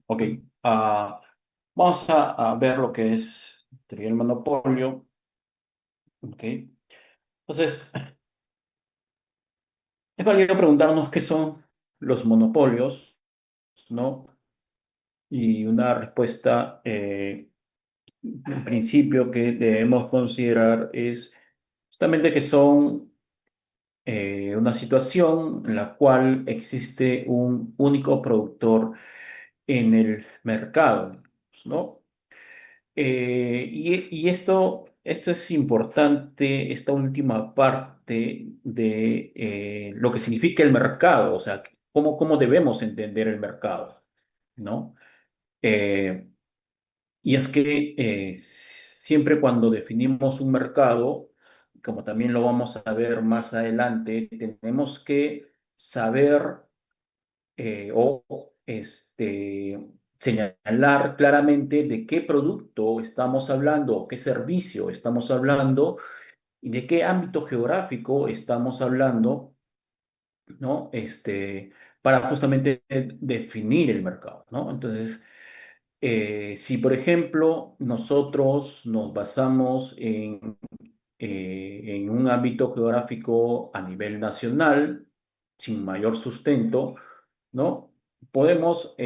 Ok, ah, vamos a ver lo que es teoría del monopolio. Ok, entonces, es válido preguntarnos qué son los monopolios, ¿no? Y una respuesta, en principio, que debemos considerar es justamente que son una situación en la cual existe un único productor en el mercado, ¿no? Y esto es importante, esta última parte de lo que significa el mercado, o sea, cómo debemos entender el mercado, ¿no? Eh, y es que siempre cuando definimos un mercado, como también lo vamos a ver más adelante, tenemos que saber señalar claramente de qué producto estamos hablando, o qué servicio estamos hablando y de qué ámbito geográfico estamos hablando, ¿no? Para justamente definir el mercado, ¿no? Entonces, si por ejemplo nosotros nos basamos en un ámbito geográfico a nivel nacional, sin mayor sustento, ¿no? Podemos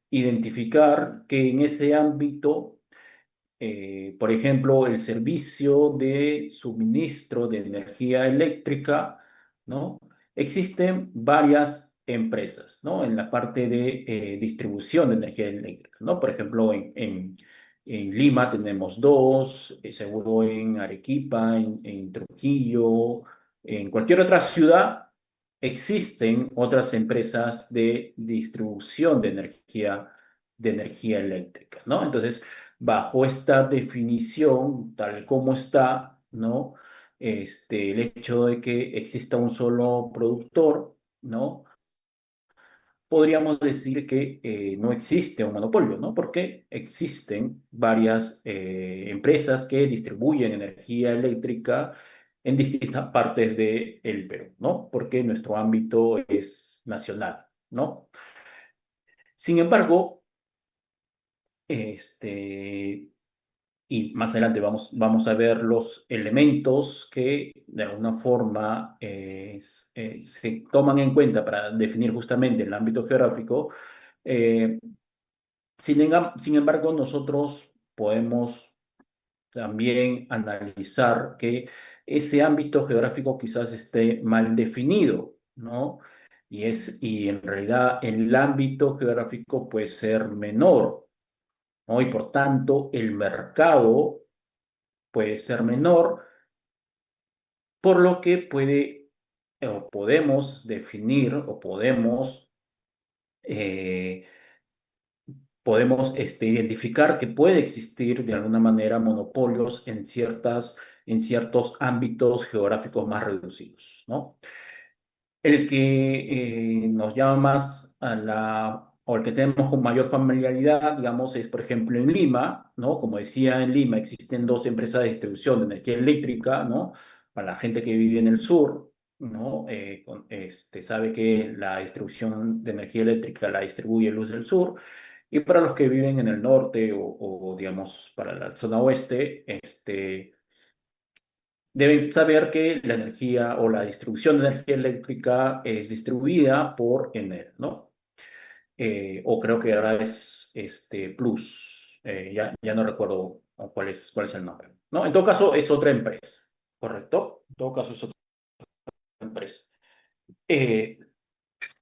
identificar que en ese ámbito, por ejemplo, el servicio de suministro de energía eléctrica, ¿no? Existen varias empresas, ¿no? En la parte de distribución de energía eléctrica, ¿no? Por ejemplo, en Lima tenemos dos, seguro en Arequipa, en Trujillo, en cualquier otra ciudad existen otras empresas de distribución de energía eléctrica, ¿no? Entonces, bajo esta definición, tal como está, ¿no? El hecho de que exista un solo productor, ¿no? Podríamos decir que no existe un monopolio, ¿no? Porque existen varias empresas que distribuyen energía eléctrica en distintas partes del Perú, ¿no? Porque nuestro ámbito es nacional, ¿no? Sin embargo, este, y más adelante vamos a ver los elementos que de alguna forma se toman en cuenta para definir justamente el ámbito geográfico. Eh, sin embargo, nosotros podemos también analizar que ese ámbito geográfico quizás esté mal definido, ¿no? Y en realidad el ámbito geográfico puede ser menor, ¿no? Y por tanto el mercado puede ser menor, por lo que o podemos definir o eh, podemos identificar que puede existir de alguna manera monopolios en ciertos ámbitos geográficos más reducidos, ¿no? El que nos llama más o el que tenemos con mayor familiaridad, digamos, es por ejemplo en Lima, ¿no? Como decía, en Lima existen dos empresas de distribución de energía eléctrica, ¿no? Para la gente que vive en el sur, ¿no? Sabe que la distribución de energía eléctrica la distribuye Luz del Sur. Y para los que viven en el norte digamos, para la zona oeste, deben saber que la energía o la distribución de energía eléctrica es distribuida por Enel, ¿no? O creo que ahora es Plus, ya no recuerdo cuál es el nombre, ¿no? En todo caso, es otra empresa, ¿correcto? En todo caso, es otra empresa. Eh,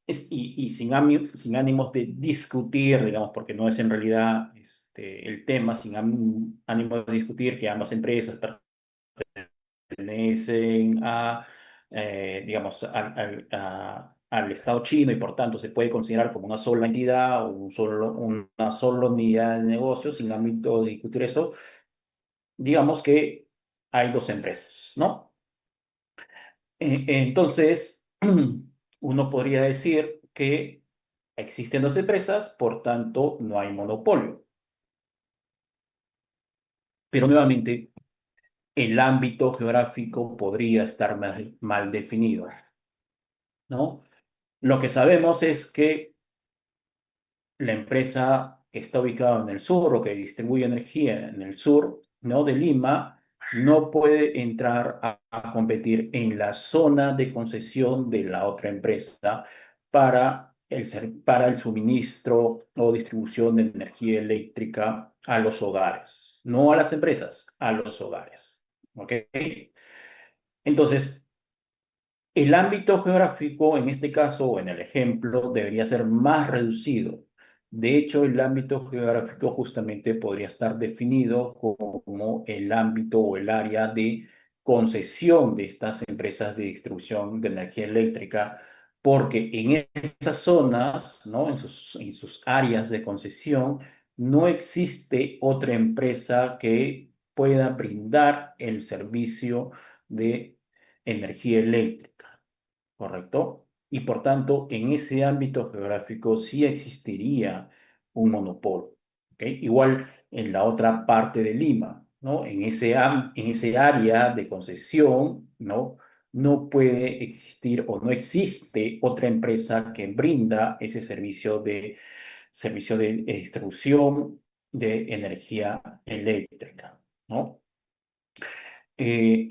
y sin ánimos de discutir, digamos, porque no es en realidad el tema, sin ánimo de discutir que ambas empresas pertenecen digamos, al Estado chino y por tanto se puede considerar como una sola entidad o una sola unidad de negocio, sin ámbito de discutir eso, digamos que hay dos empresas, ¿no? Entonces, uno podría decir que existen dos empresas, por tanto, no hay monopolio. Pero nuevamente, el ámbito geográfico podría estar mal definido, ¿no? Lo que sabemos es que la empresa que está ubicada en el sur o que distribuye energía en el sur, ¿no? de Lima, no puede entrar a competir en la zona de concesión de la otra empresa para el suministro o distribución de energía eléctrica a los hogares, no a las empresas, a los hogares. ¿Ok? Entonces, el ámbito geográfico, en este caso o en el ejemplo, debería ser más reducido. De hecho, el ámbito geográfico justamente podría estar definido como el ámbito o el área de concesión de estas empresas de distribución de energía eléctrica, porque en esas zonas, ¿no? En sus áreas de concesión, no existe otra empresa que pueda brindar el servicio de energía eléctrica, ¿correcto? Y por tanto, en ese ámbito geográfico sí existiría un monopolio, ¿ok? Igual en la otra parte de Lima, ¿no? En ese área de concesión, ¿no? No puede existir o no existe otra empresa que brinda ese servicio de distribución de energía eléctrica, ¿no? Eh,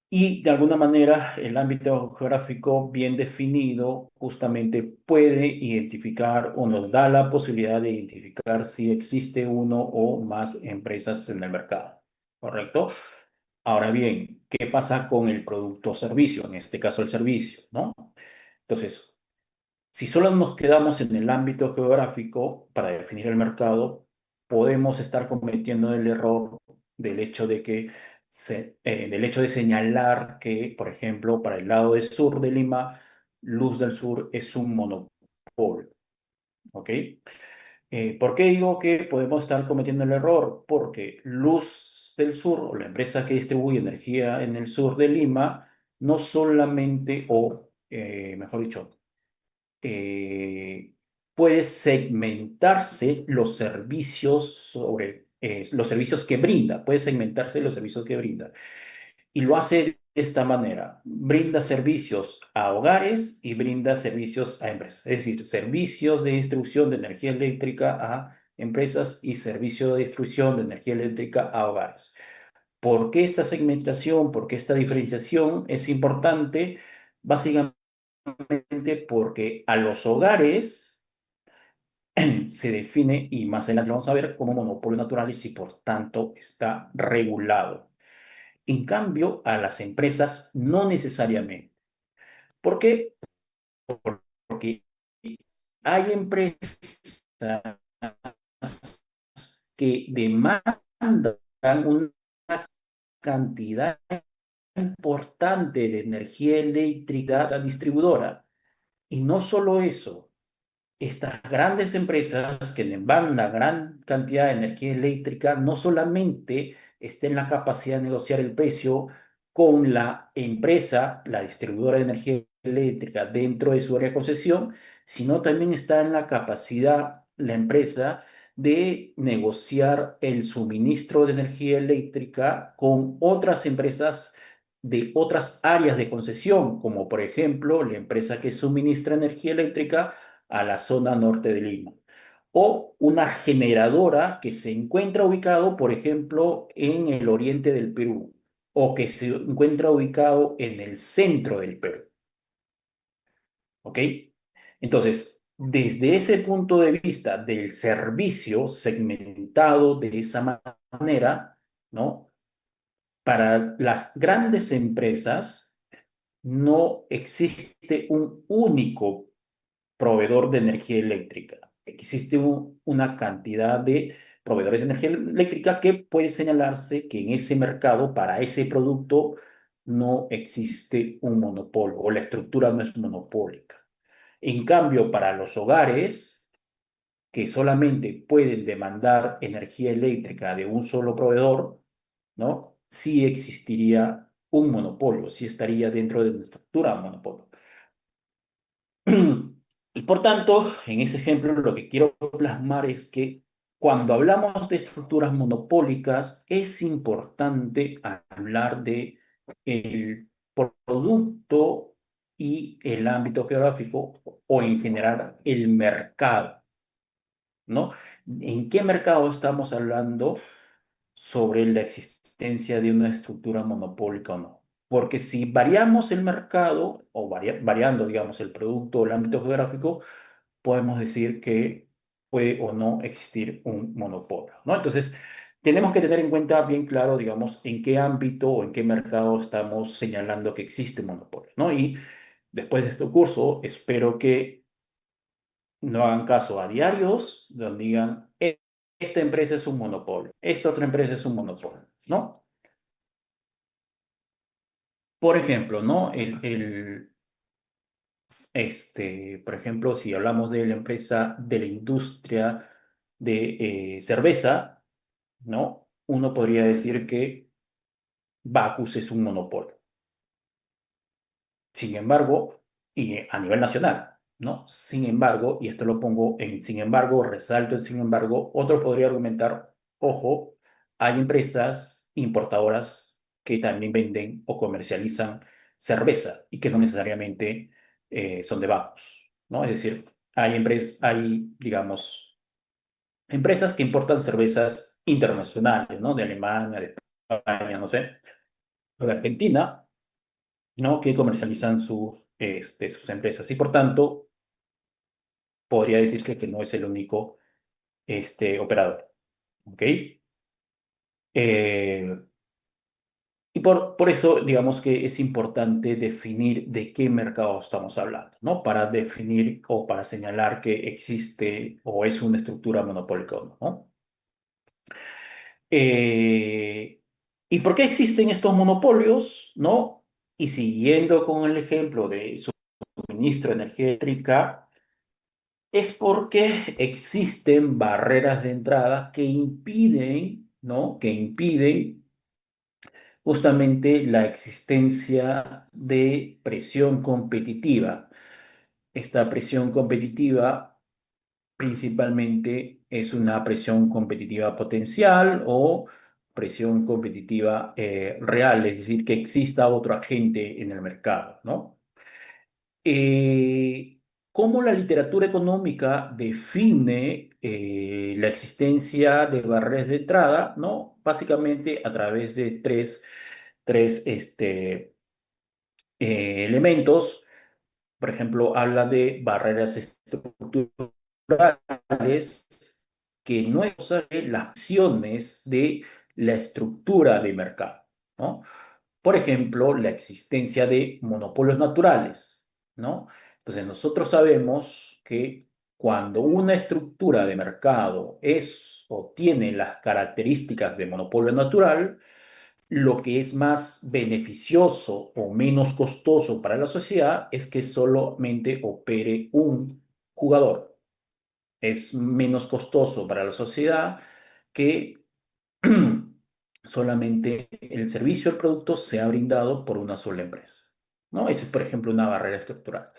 Y de alguna manera el ámbito geográfico bien definido justamente puede identificar o nos da la posibilidad de identificar si existe uno o más empresas en el mercado, ¿correcto? Ahora bien, ¿qué pasa con el producto o servicio? En este caso el servicio, ¿no? Entonces, si solo nos quedamos en el ámbito geográfico para definir el mercado, podemos estar cometiendo el error del hecho de que del hecho de señalar que, por ejemplo, para el lado del sur de Lima, Luz del Sur es un monopolio, ¿ok? ¿Por qué digo que podemos estar cometiendo el error? Porque Luz del Sur, o la empresa que distribuye energía en el sur de Lima, no solamente, o mejor dicho, eh, puede segmentarse los servicios los servicios que brinda, puede segmentarse los servicios que brinda. Y lo hace de esta manera. Brinda servicios a hogares y brinda servicios a empresas. Es decir, servicios de distribución de energía eléctrica a empresas y servicio de distribución de energía eléctrica a hogares. ¿Por qué esta segmentación? ¿Por qué esta diferenciación es importante? Básicamente porque a los hogares se define, y más adelante lo vamos a ver, como monopolio natural y si por tanto está regulado. En cambio, a las empresas no necesariamente. ¿Por qué? Porque hay empresas que demandan una cantidad importante de energía eléctrica a la distribuidora. Y no solo eso, estas grandes empresas que demandan gran cantidad de energía eléctrica no solamente está en la capacidad de negociar el precio con la empresa, la distribuidora de energía eléctrica dentro de su área de concesión, sino también está en la capacidad la empresa de negociar el suministro de energía eléctrica con otras empresas de otras áreas de concesión, como por ejemplo la empresa que suministra energía eléctrica a la zona norte de Lima. O una generadora que se encuentra ubicado, por ejemplo, en el oriente del Perú o que se encuentra ubicado en el centro del Perú. ¿Ok? Entonces, desde ese punto de vista del servicio segmentado de esa manera, ¿no? Para las grandes empresas no existe un único proveedor de energía eléctrica. Existe una cantidad de proveedores de energía eléctrica que puede señalarse que en ese mercado, para ese producto, no existe un monopolio o la estructura no es monopólica. En cambio, para los hogares que solamente pueden demandar energía eléctrica de un solo proveedor, ¿no? Sí existiría un monopolio, sí estaría dentro de una estructura de monopolio. Y por tanto, en ese ejemplo, lo que quiero plasmar es que cuando hablamos de estructuras monopólicas, es importante hablar de el producto y el ámbito geográfico o en general el mercado, ¿no? ¿En qué mercado estamos hablando sobre la existencia de una estructura monopólica o no? Porque si variamos el mercado o variando, digamos, el producto o el ámbito geográfico, podemos decir que puede o no existir un monopolio, ¿no? Entonces, tenemos que tener en cuenta bien claro, digamos, en qué ámbito o en qué mercado estamos señalando que existe un monopolio, ¿no? Y después de este curso, espero que no hagan caso a diarios donde digan, esta empresa es un monopolio, esta otra empresa es un monopolio", ¿no? Por ejemplo, ¿no? Por ejemplo, si hablamos de la empresa de la industria de cerveza, ¿no? Uno podría decir que Bacus es un monopolio. Sin embargo, y a nivel nacional, ¿no? Sin embargo, y esto lo pongo en sin embargo, resalto el sin embargo, otro podría argumentar, ojo, hay empresas importadoras que también venden o comercializan cerveza y que no necesariamente son de Bacus, ¿no? Es decir, digamos, empresas que importan cervezas internacionales, ¿no? De Alemania, de España, no sé, o de Argentina, ¿no? Que comercializan sus empresas. Y por tanto, podría decirse que no es el único operador. ¿Ok? Eh, y por eso, digamos que es importante definir de qué mercado estamos hablando, ¿no? Para definir o para señalar que existe o es una estructura monopólica o no, ¿no? Eh, ¿Y por qué existen estos monopolios, ¿no? Y siguiendo con el ejemplo de suministro de energía eléctrica, es porque existen barreras de entrada que impiden, ¿no? Que impiden justamente la existencia de presión competitiva. Esta presión competitiva principalmente es una presión competitiva potencial o presión competitiva real, es decir, que exista otro agente en el mercado, ¿no? ¿Cómo la literatura económica define la existencia de barreras de entrada? ¿No? Básicamente a través de tres elementos. Por ejemplo, habla de barreras estructurales que no es cosa de las acciones de la estructura de mercado, ¿no? Por ejemplo, la existencia de monopolios naturales, ¿no? Entonces, nosotros sabemos que cuando una estructura de mercado es o tiene las características de monopolio natural, lo que es más beneficioso o menos costoso para la sociedad es que solamente opere un jugador. Es menos costoso para la sociedad que solamente el servicio o el producto sea brindado por una sola empresa, ¿no? Esa es, por ejemplo, una barrera estructural.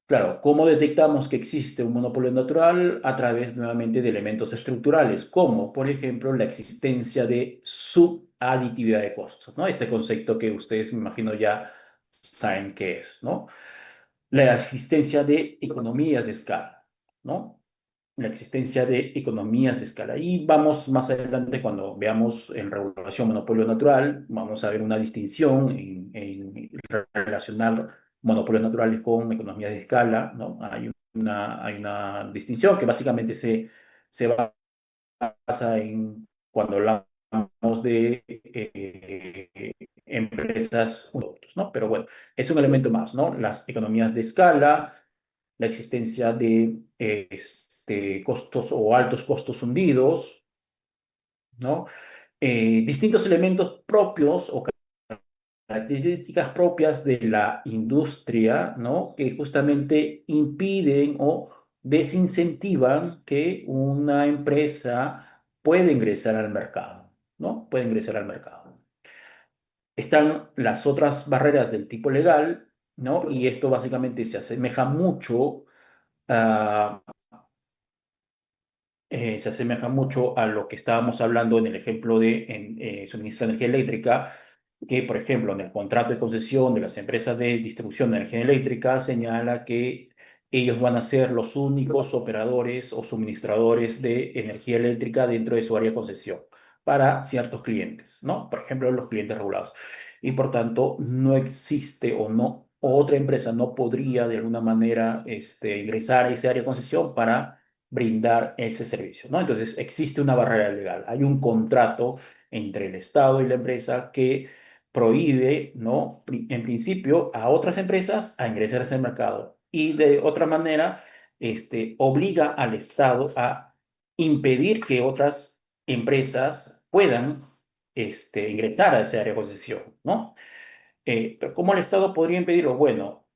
Claro, ¿cómo detectamos que existe un monopolio natural? A través nuevamente de elementos estructurales, como por ejemplo la existencia de subaditividad de costos, ¿no? Este concepto que ustedes me imagino ya saben qué es, ¿no? La existencia de economías de escala, ¿no? La existencia de economías de escala. Y vamos más adelante, cuando veamos en regulación monopolio natural, vamos a ver una distinción en relacionar monopolios naturales con economías de escala, ¿no? Hay una distinción que básicamente se basa en cuando hablamos de empresas, productos, ¿no? Pero bueno, es un elemento más, ¿no? Las economías de escala, la existencia de costos o altos costos hundidos, ¿no? Distintos elementos propios o características propias de la industria, ¿no? Que justamente impiden o desincentivan que una empresa pueda ingresar al mercado, ¿no? Puede ingresar al mercado. Están las otras barreras del tipo legal, ¿no? Y esto básicamente se asemeja mucho a a lo que estábamos hablando en el ejemplo de suministro de energía eléctrica, que, por ejemplo, en el contrato de concesión de las empresas de distribución de energía eléctrica señala que ellos van a ser los únicos operadores o suministradores de energía eléctrica dentro de su área de concesión para ciertos clientes, ¿no? Por ejemplo, los clientes regulados. Y por tanto, no existe o no, o otra empresa no podría de alguna manera ingresar a ese área de concesión para brindar ese servicio, ¿no? Entonces, existe una barrera legal. Hay un contrato entre el Estado y la empresa que prohíbe, ¿no? En principio, a otras empresas a ingresar a ese mercado y de otra manera, obliga al Estado a impedir que otras empresas puedan, ingresar a ese área de concesión, ¿no? Pero ¿cómo el Estado podría impedirlo? Bueno,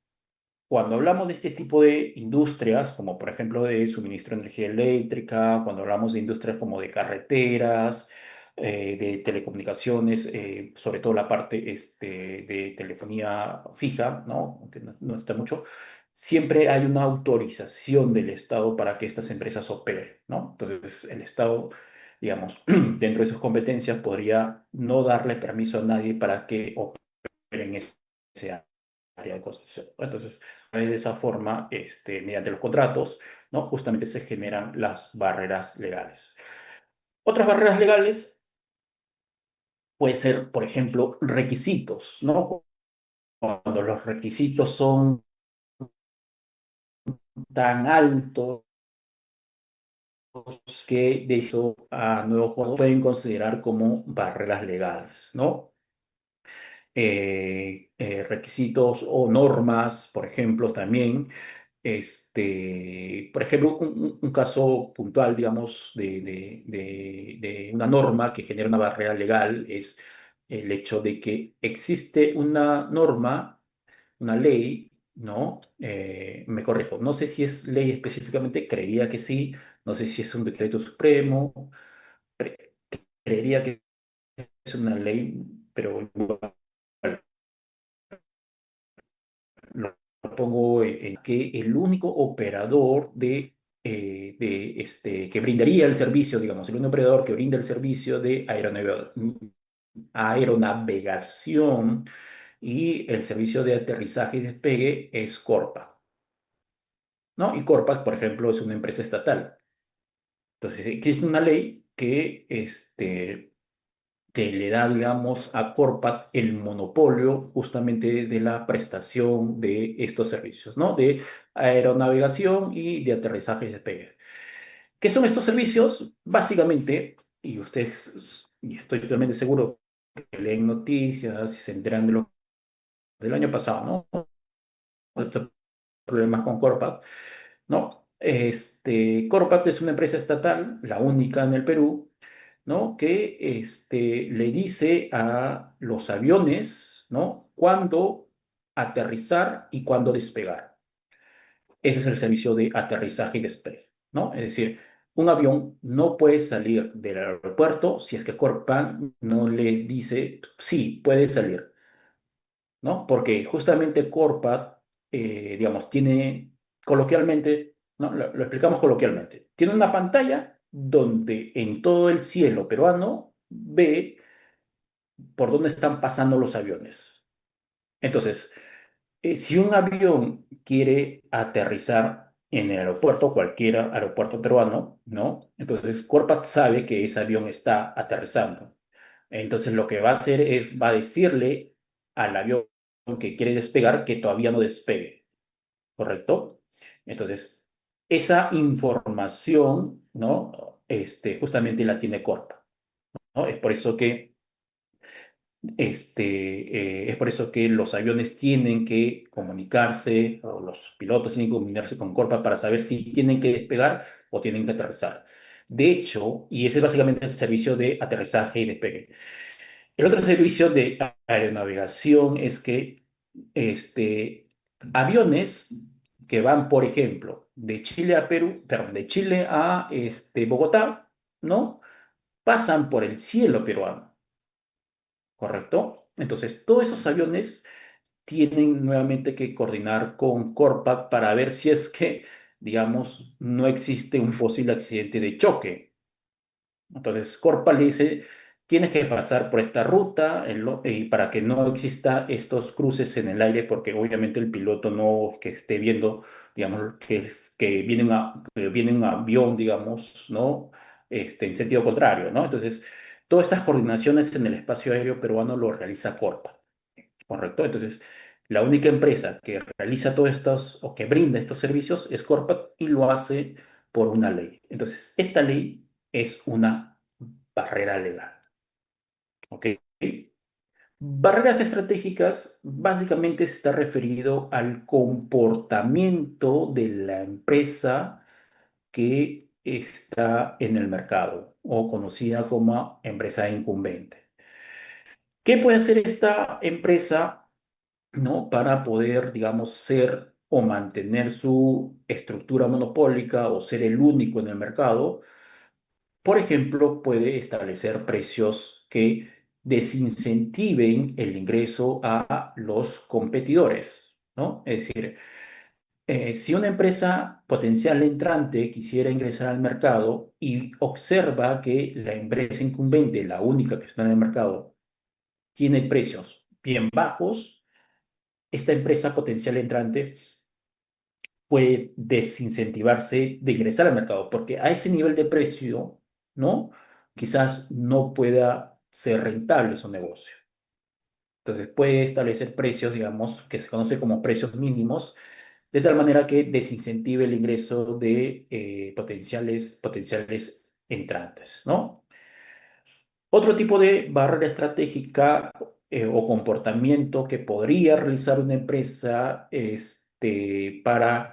cuando hablamos de este tipo de industrias, como por ejemplo de suministro de energía eléctrica, cuando hablamos de industrias como de carreteras, de telecomunicaciones, sobre todo la parte de telefonía fija, ¿no? Aunque no está mucho, siempre hay una autorización del Estado para que estas empresas operen, ¿no? Entonces, el Estado, digamos, dentro de sus competencias, podría no darle permiso a nadie para que operen ese área de concesión, ¿no? Entonces, de esa forma, mediante los contratos, ¿no? Justamente se generan las barreras legales. Otras barreras legales puede ser, por ejemplo, requisitos, ¿no? Cuando los requisitos son tan altos que de hecho a nuevos jugadores pueden considerar como barreras legales, ¿no? Requisitos o normas, por ejemplo, también. Por ejemplo, un caso puntual, digamos, de una norma que genera una barrera legal es el hecho de que existe una norma, una ley, ¿no? Me corrijo, no sé si es ley específicamente, creería que sí, no sé si es un decreto supremo, pre- creería que es una ley, pero igual lo pongo en que el único operador que brindaría el servicio, digamos, el único operador que brinda el servicio de aeronavegación y el servicio de aterrizaje y despegue es Corpa, ¿no? Y Corpa, por ejemplo, es una empresa estatal. Entonces, existe una ley que le da, digamos, a Corpat el monopolio justamente de la prestación de estos servicios, ¿no? De aeronavegación y de aterrizaje y despegue. ¿Qué son estos servicios? Básicamente, y ustedes, y estoy totalmente seguro que leen noticias y se enteran de lo del año pasado, ¿no? Estos problemas con Corpat, ¿no? Corpat es una empresa estatal, la única en el Perú, ¿no? Que le dice a los aviones, ¿no? Cuándo aterrizar y cuándo despegar. Ese es el servicio de aterrizaje y despegue, ¿no? Es decir, un avión no puede salir del aeropuerto si es que Corpan no le dice, sí, puede salir, ¿no? Porque justamente Corpa, digamos, tiene coloquialmente, ¿no? Lo explicamos coloquialmente, tiene una pantalla donde en todo el cielo peruano ve por dónde están pasando los aviones. Entonces, si un avión quiere aterrizar en el aeropuerto, cualquier aeropuerto peruano, ¿no? Entonces, Corpat sabe que ese avión está aterrizando. Entonces, lo que va a hacer es, va a decirle al avión que quiere despegar que todavía no despegue, ¿correcto? Entonces, esa información, ¿no? Justamente la tiene Corpat, ¿no? Es por eso que los aviones tienen que comunicarse, o los pilotos tienen que comunicarse con Corpa para saber si tienen que despegar o tienen que aterrizar. De hecho, y ese es básicamente el servicio de aterrizaje y despegue. El otro servicio de aeronavegación es que aviones que van, por ejemplo, de Chile a Perú, perdón, de Chile a Bogotá, ¿no? Pasan por el cielo peruano, ¿correcto? Entonces, todos esos aviones tienen nuevamente que coordinar con Corpa para ver si es que, digamos, no existe un posible accidente de choque. Entonces, Corpa le dice, tienes que pasar por esta ruta y para que no exista estos cruces en el aire, porque obviamente el piloto no es que esté viendo, digamos, que viene, que viene un avión, digamos, ¿no? En sentido contrario, ¿no? Entonces, todas estas coordinaciones en el espacio aéreo peruano lo realiza Corpa, ¿correcto? Entonces, la única empresa que realiza todos estos o que brinda estos servicios es Corpa y lo hace por una ley. Entonces, esta ley es una barrera legal. ¿Ok? Barreras estratégicas básicamente está referido al comportamiento de la empresa que está en el mercado o conocida como empresa incumbente. ¿Qué puede hacer esta empresa, ¿no? Para poder, digamos, ser o mantener su estructura monopólica o ser el único en el mercado? Por ejemplo, puede establecer precios que desincentiven el ingreso a los competidores, ¿no? Es decir, si una empresa potencial entrante quisiera ingresar al mercado y observa que la empresa incumbente, la única que está en el mercado, tiene precios bien bajos, esta empresa potencial entrante puede desincentivarse de ingresar al mercado, porque a ese nivel de precio, ¿no? Quizás no pueda ser rentable su negocio. Entonces puede establecer precios, digamos, que se conoce como precios mínimos, de tal manera que desincentive el ingreso de potenciales entrantes, ¿no? Otro tipo de barrera estratégica o comportamiento que podría realizar una empresa para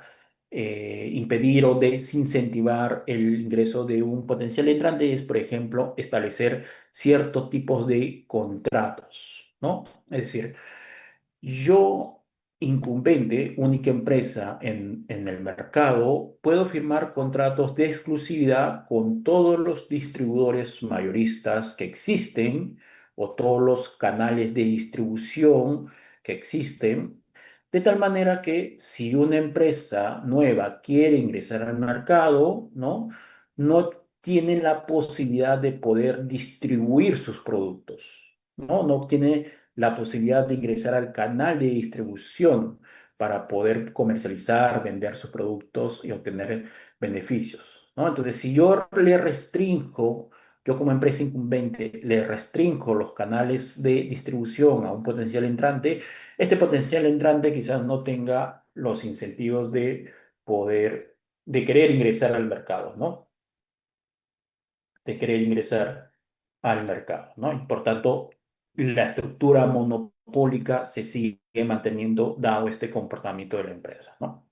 impedir o desincentivar el ingreso de un potencial entrante es, por ejemplo, establecer ciertos tipos de contratos, ¿no? Es decir, yo, incumbente, única empresa en el mercado, puedo firmar contratos de exclusividad con todos los distribuidores mayoristas que existen o todos los canales de distribución que existen, de tal manera que si una empresa nueva quiere ingresar al mercado, ¿no? No tiene la posibilidad de poder distribuir sus productos, ¿no? No tiene la posibilidad de ingresar al canal de distribución para poder comercializar, vender sus productos y obtener beneficios, ¿no? Entonces, si yo le restringo, yo como empresa incumbente le restringo los canales de distribución a un potencial entrante, este potencial entrante quizás no tenga los incentivos de poder, de querer ingresar al mercado, ¿no? De querer ingresar al mercado, ¿no? Y por tanto, la estructura monopólica se sigue manteniendo dado este comportamiento de la empresa, ¿no?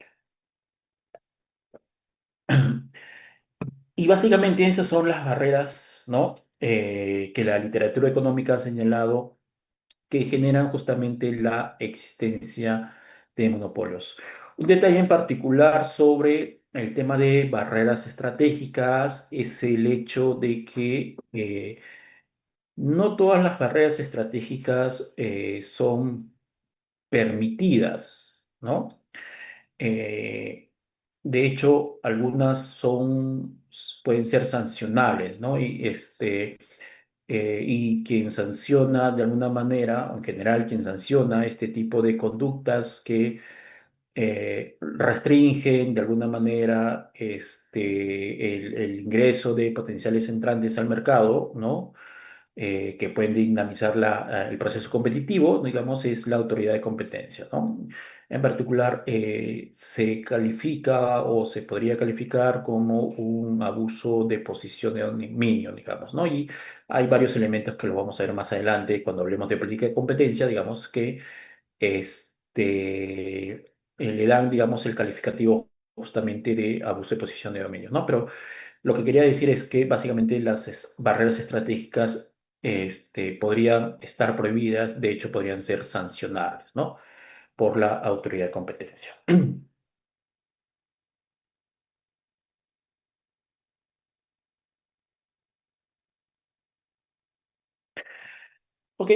Y básicamente esas son las barreras, ¿no? Que la literatura económica ha señalado que generan justamente la existencia de monopolios. Un detalle en particular sobre el tema de barreras estratégicas es el hecho de que no todas las barreras estratégicas son permitidas, ¿no? Eh, de hecho, algunas pueden ser sancionables, ¿no? Y quien sanciona de alguna manera, en general, quien sanciona este tipo de conductas que restringen de alguna manera el ingreso de potenciales entrantes al mercado, ¿no? Que pueden dinamizar el proceso competitivo, digamos, es la autoridad de competencia, ¿no? En particular, se califica o se podría calificar como un abuso de posición de dominio, digamos, ¿no? Y hay varios elementos que lo vamos a ver más adelante cuando hablemos de política de competencia, digamos, que le dan, digamos, el calificativo justamente de abuso de posición de dominio, ¿no? Pero lo que quería decir es que básicamente las barreras estratégicas podrían estar prohibidas, de hecho podrían ser sancionables, ¿no? Por la autoridad de competencia. Ok,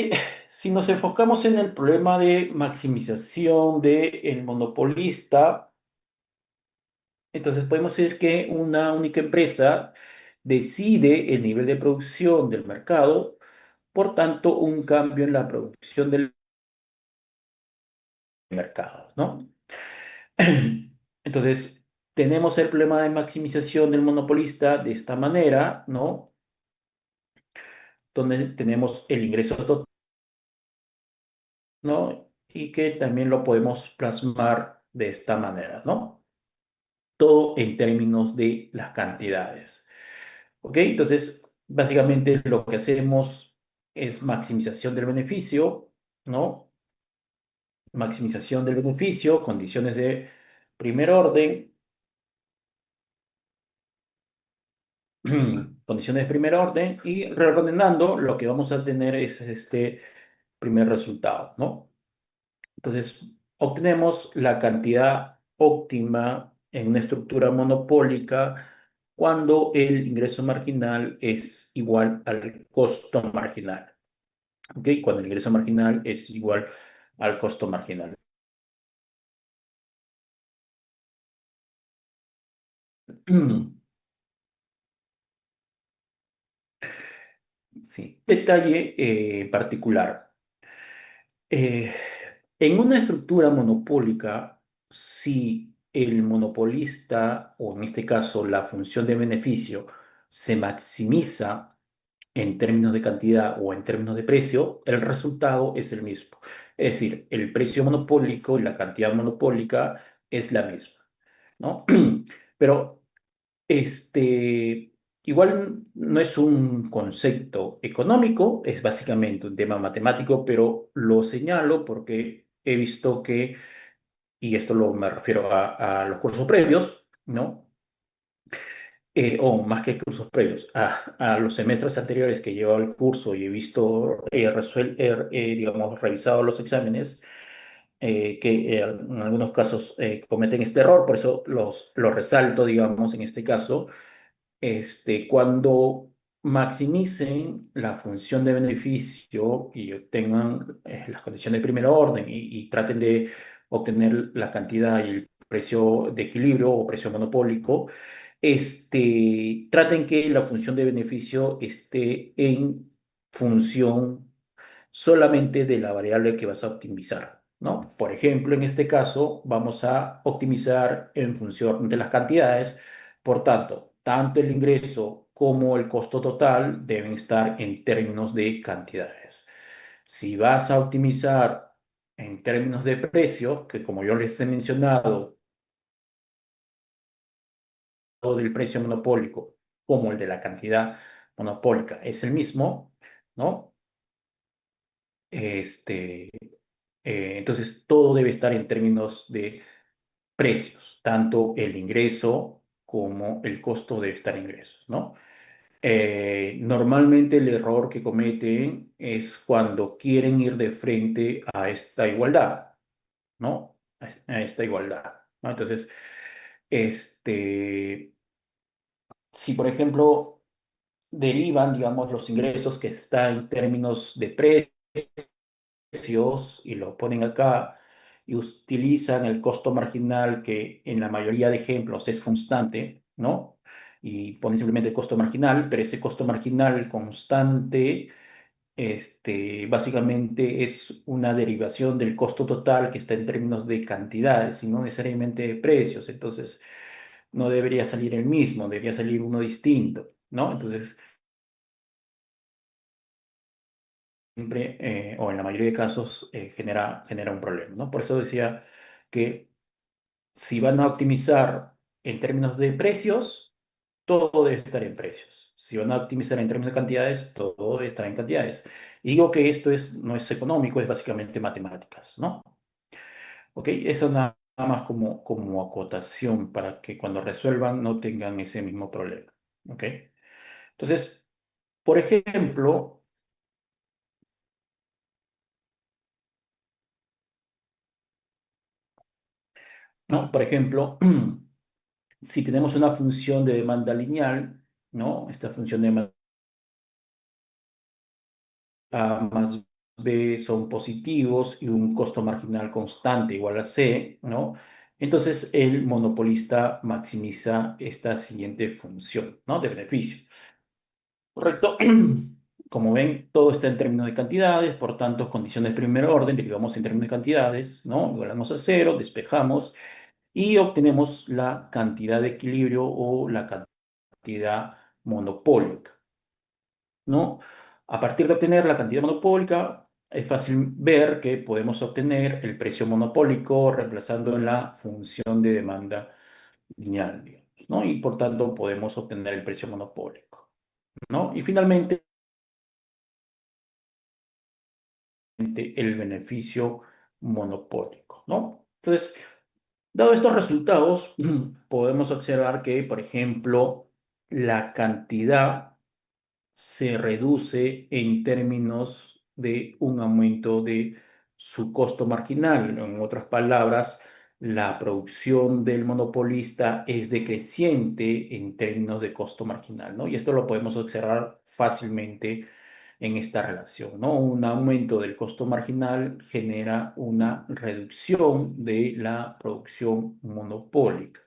si nos enfocamos en el problema de maximización del monopolista, entonces podemos decir que una única empresa decide el nivel de producción del mercado por tanto, un cambio en la producción del mercado, ¿no? Entonces, tenemos el problema de maximización del monopolista de esta manera, ¿no? Donde tenemos el ingreso total, ¿no? Y que también lo podemos plasmar de esta manera, ¿no? Todo en términos de las cantidades. ¿Ok? Entonces, básicamente lo que hacemos es maximización del beneficio, ¿no? Maximización del beneficio, condiciones de primer orden, condiciones de primer orden y reordenando lo que vamos a tener es este primer resultado, ¿no? Entonces, obtenemos la cantidad óptima en una estructura monopólica cuando el ingreso marginal es igual al costo marginal. ¿Ok? Cuando el ingreso marginal es igual al costo marginal. Sí. Detalle particular. Eh, en una estructura monopólica, si el monopolista, o en este caso la función de beneficio, se maximiza en términos de cantidad o en términos de precio, el resultado es el mismo. Es decir, el precio monopólico y la cantidad monopólica es la misma, ¿no? Pero igual no es un concepto económico, es básicamente un tema matemático, pero lo señalo porque he visto que, y esto me refiero a los cursos previos, ¿no? O más que cursos previos, a los semestres anteriores que he llevado el curso y he visto, digamos, revisado los exámenes, que en algunos casos cometen este error, por eso los resalto, digamos, en este caso cuando maximicen la función de beneficio y obtengan las condiciones de primer orden y traten de obtener la cantidad y el precio de equilibrio o precio monopólico, traten que la función de beneficio esté en función solamente de la variable que vas a optimizar, ¿no? Por ejemplo, en este caso vamos a optimizar en función de las cantidades, por tanto, tanto el ingreso como el costo total deben estar en términos de cantidades. Si vas a optimizar en términos de precios, que como yo les he mencionado, o del precio monopólico como el de la cantidad monopólica es el mismo, ¿no? Este, entonces, todo debe estar en términos de precios, tanto el ingreso como el costo debe estar en ingresos, ¿no? Normalmente el error que cometen es cuando quieren ir de frente a esta igualdad, ¿no? A esta igualdad, ¿no? Entonces, si por ejemplo derivan, digamos, los ingresos que están en términos de precios y lo ponen acá y utilizan el costo marginal que en la mayoría de ejemplos es constante, ¿no? Y ponen simplemente el costo marginal, pero ese costo marginal constante, básicamente es una derivación del costo total que está en términos de cantidades y no necesariamente de precios. Entonces, no debería salir el mismo, debería salir uno distinto, ¿no? Entonces, siempre, o en la mayoría de casos, genera un problema, ¿no? Por eso decía que si van a optimizar en términos de precios, todo debe estar en precios. Si van a optimizar en términos de cantidades, todo debe estar en cantidades. Y digo que esto no es económico, es básicamente matemáticas, ¿no? ¿Ok? Eso nada más como acotación para que cuando resuelvan no tengan ese mismo problema. ¿Ok? Entonces, por ejemplo, ¿no? Por ejemplo, si tenemos una función de demanda lineal, ¿no? Esta función de demanda A más B son positivos y un costo marginal constante igual a C, ¿no? Entonces el monopolista maximiza esta siguiente función, ¿no? De beneficio. ¿Correcto? Como ven, todo está en términos de cantidades, por tanto, condiciones de primer orden, derivamos en términos de cantidades, ¿no? Igualamos a cero, despejamos y obtenemos la cantidad de equilibrio o la cantidad monopólica, ¿no? A partir de obtener la cantidad monopólica, es fácil ver que podemos obtener el precio monopólico reemplazando en la función de demanda lineal, digamos, ¿no? Y por tanto podemos obtener el precio monopólico, ¿no? Y finalmente, el beneficio monopólico, ¿no? Entonces, dado estos resultados, podemos observar que, por ejemplo, la cantidad se reduce en términos de un aumento de su costo marginal. En otras palabras, la producción del monopolista es decreciente en términos de costo marginal, ¿no? Y esto lo podemos observar fácilmente en esta relación, ¿no? Un aumento del costo marginal genera una reducción de la producción monopólica.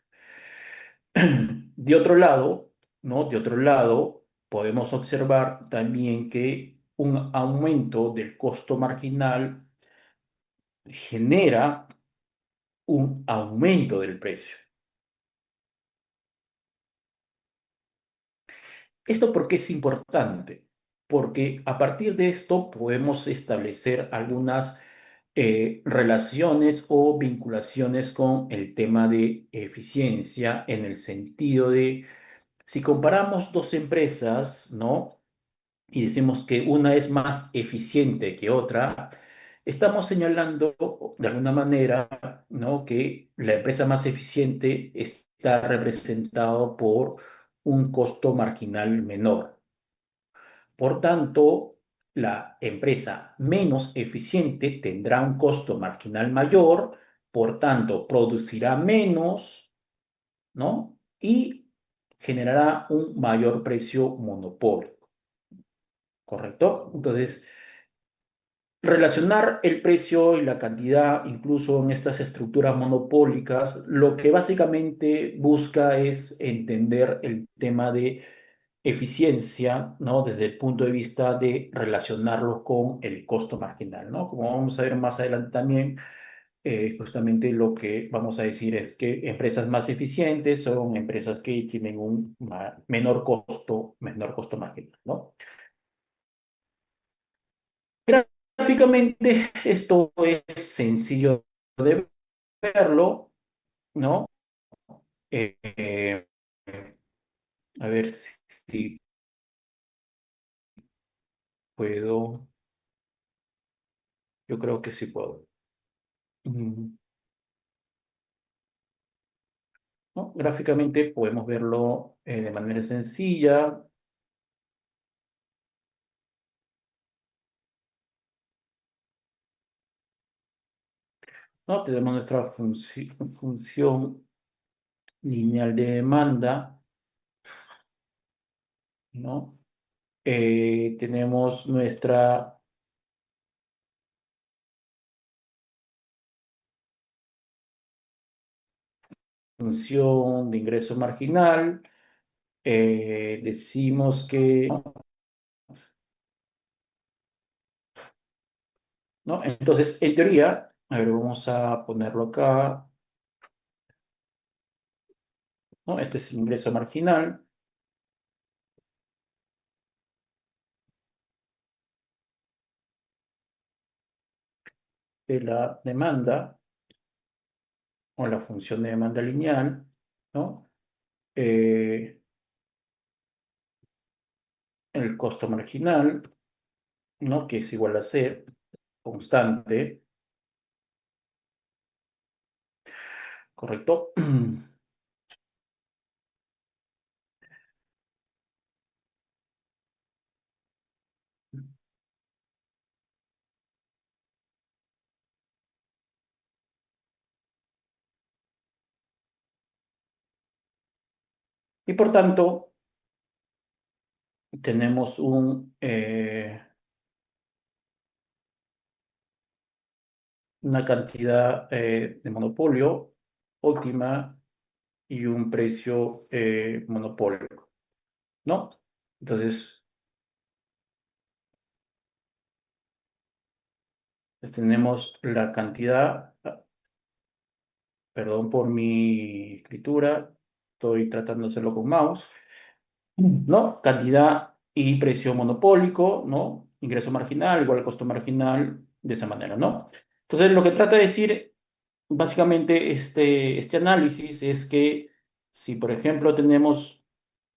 De otro lado, ¿no? De otro lado, podemos observar también que un aumento del costo marginal genera un aumento del precio. ¿Esto por qué es importante? Porque a partir de esto podemos establecer algunas relaciones o vinculaciones con el tema de eficiencia en el sentido de, si comparamos dos empresas, ¿no? Y decimos que una es más eficiente que otra, estamos señalando de alguna manera, ¿no? Que la empresa más eficiente está representado por un costo marginal menor. Por tanto, la empresa menos eficiente tendrá un costo marginal mayor, por tanto, producirá menos, ¿no? Y generará un mayor precio monopólico, ¿correcto? Entonces, relacionar el precio y la cantidad, incluso en estas estructuras monopólicas, lo que básicamente busca es entender el tema de eficiencia, ¿no? Desde el punto de vista de relacionarlo con el costo marginal, ¿no? Como vamos a ver más adelante también, justamente lo que vamos a decir es que empresas más eficientes son empresas que tienen un menor costo marginal, ¿no? Gráficamente, esto es sencillo de verlo, ¿no? Eh, a ver si puedo, yo creo que sí puedo. Mm, ¿no? Gráficamente podemos verlo de manera sencilla, ¿no? Tenemos nuestra función lineal de demanda, ¿no? Tenemos nuestra función de ingreso marginal. Decimos que, ¿no? Entonces, en teoría, a ver, vamos a ponerlo acá, ¿no? Este es el ingreso marginal de la demanda o la función de demanda lineal, ¿no? Eh, el costo marginal, ¿no? Que es igual a C, constante, ¿correcto? Y por tanto, tenemos una cantidad de monopolio óptima y un precio monopólico, ¿no? Entonces, Tenemos la cantidad, perdón por mi escritura, estoy tratando de hacerlo con mouse, ¿no? Cantidad y precio monopólico, ¿no? Ingreso marginal igual al costo marginal, de esa manera, ¿no? Entonces, lo que trata de decir básicamente este análisis es que si, por ejemplo, tenemos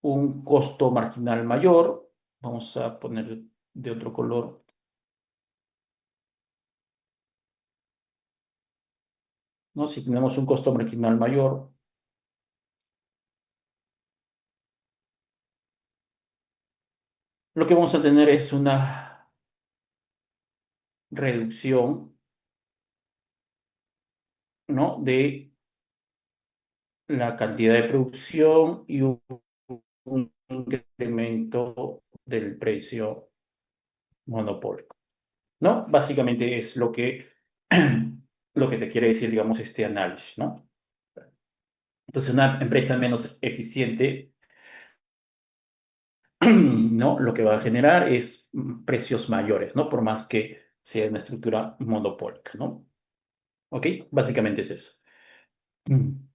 un costo marginal mayor, vamos a poner de otro color, ¿no? Si tenemos un costo marginal mayor, lo que vamos a tener es una reducción, ¿no? De la cantidad de producción y un incremento del precio monopólico, ¿no? Básicamente es lo que, lo que te quiere decir, digamos, este análisis, ¿no? Entonces, una empresa menos eficiente, ¿no? Lo que va a generar es precios mayores, ¿no? Por más que sea una estructura monopólica, ¿no? ¿Ok? Básicamente es eso. Mm.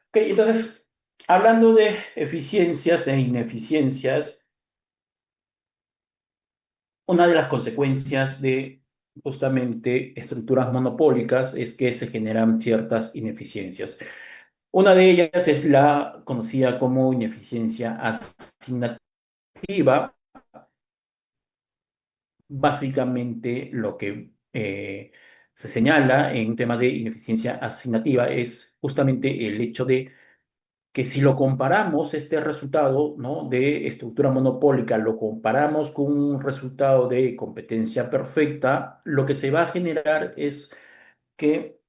Ok, entonces, hablando de eficiencias e ineficiencias, una de las consecuencias de justamente estructuras monopólicas es que se generan ciertas ineficiencias. Una de ellas es la conocida como ineficiencia asignativa. Básicamente lo que se señala en tema de ineficiencia asignativa es justamente el hecho de que si lo comparamos, este resultado, ¿no? De estructura monopólica, lo comparamos con un resultado de competencia perfecta, lo que se va a generar es que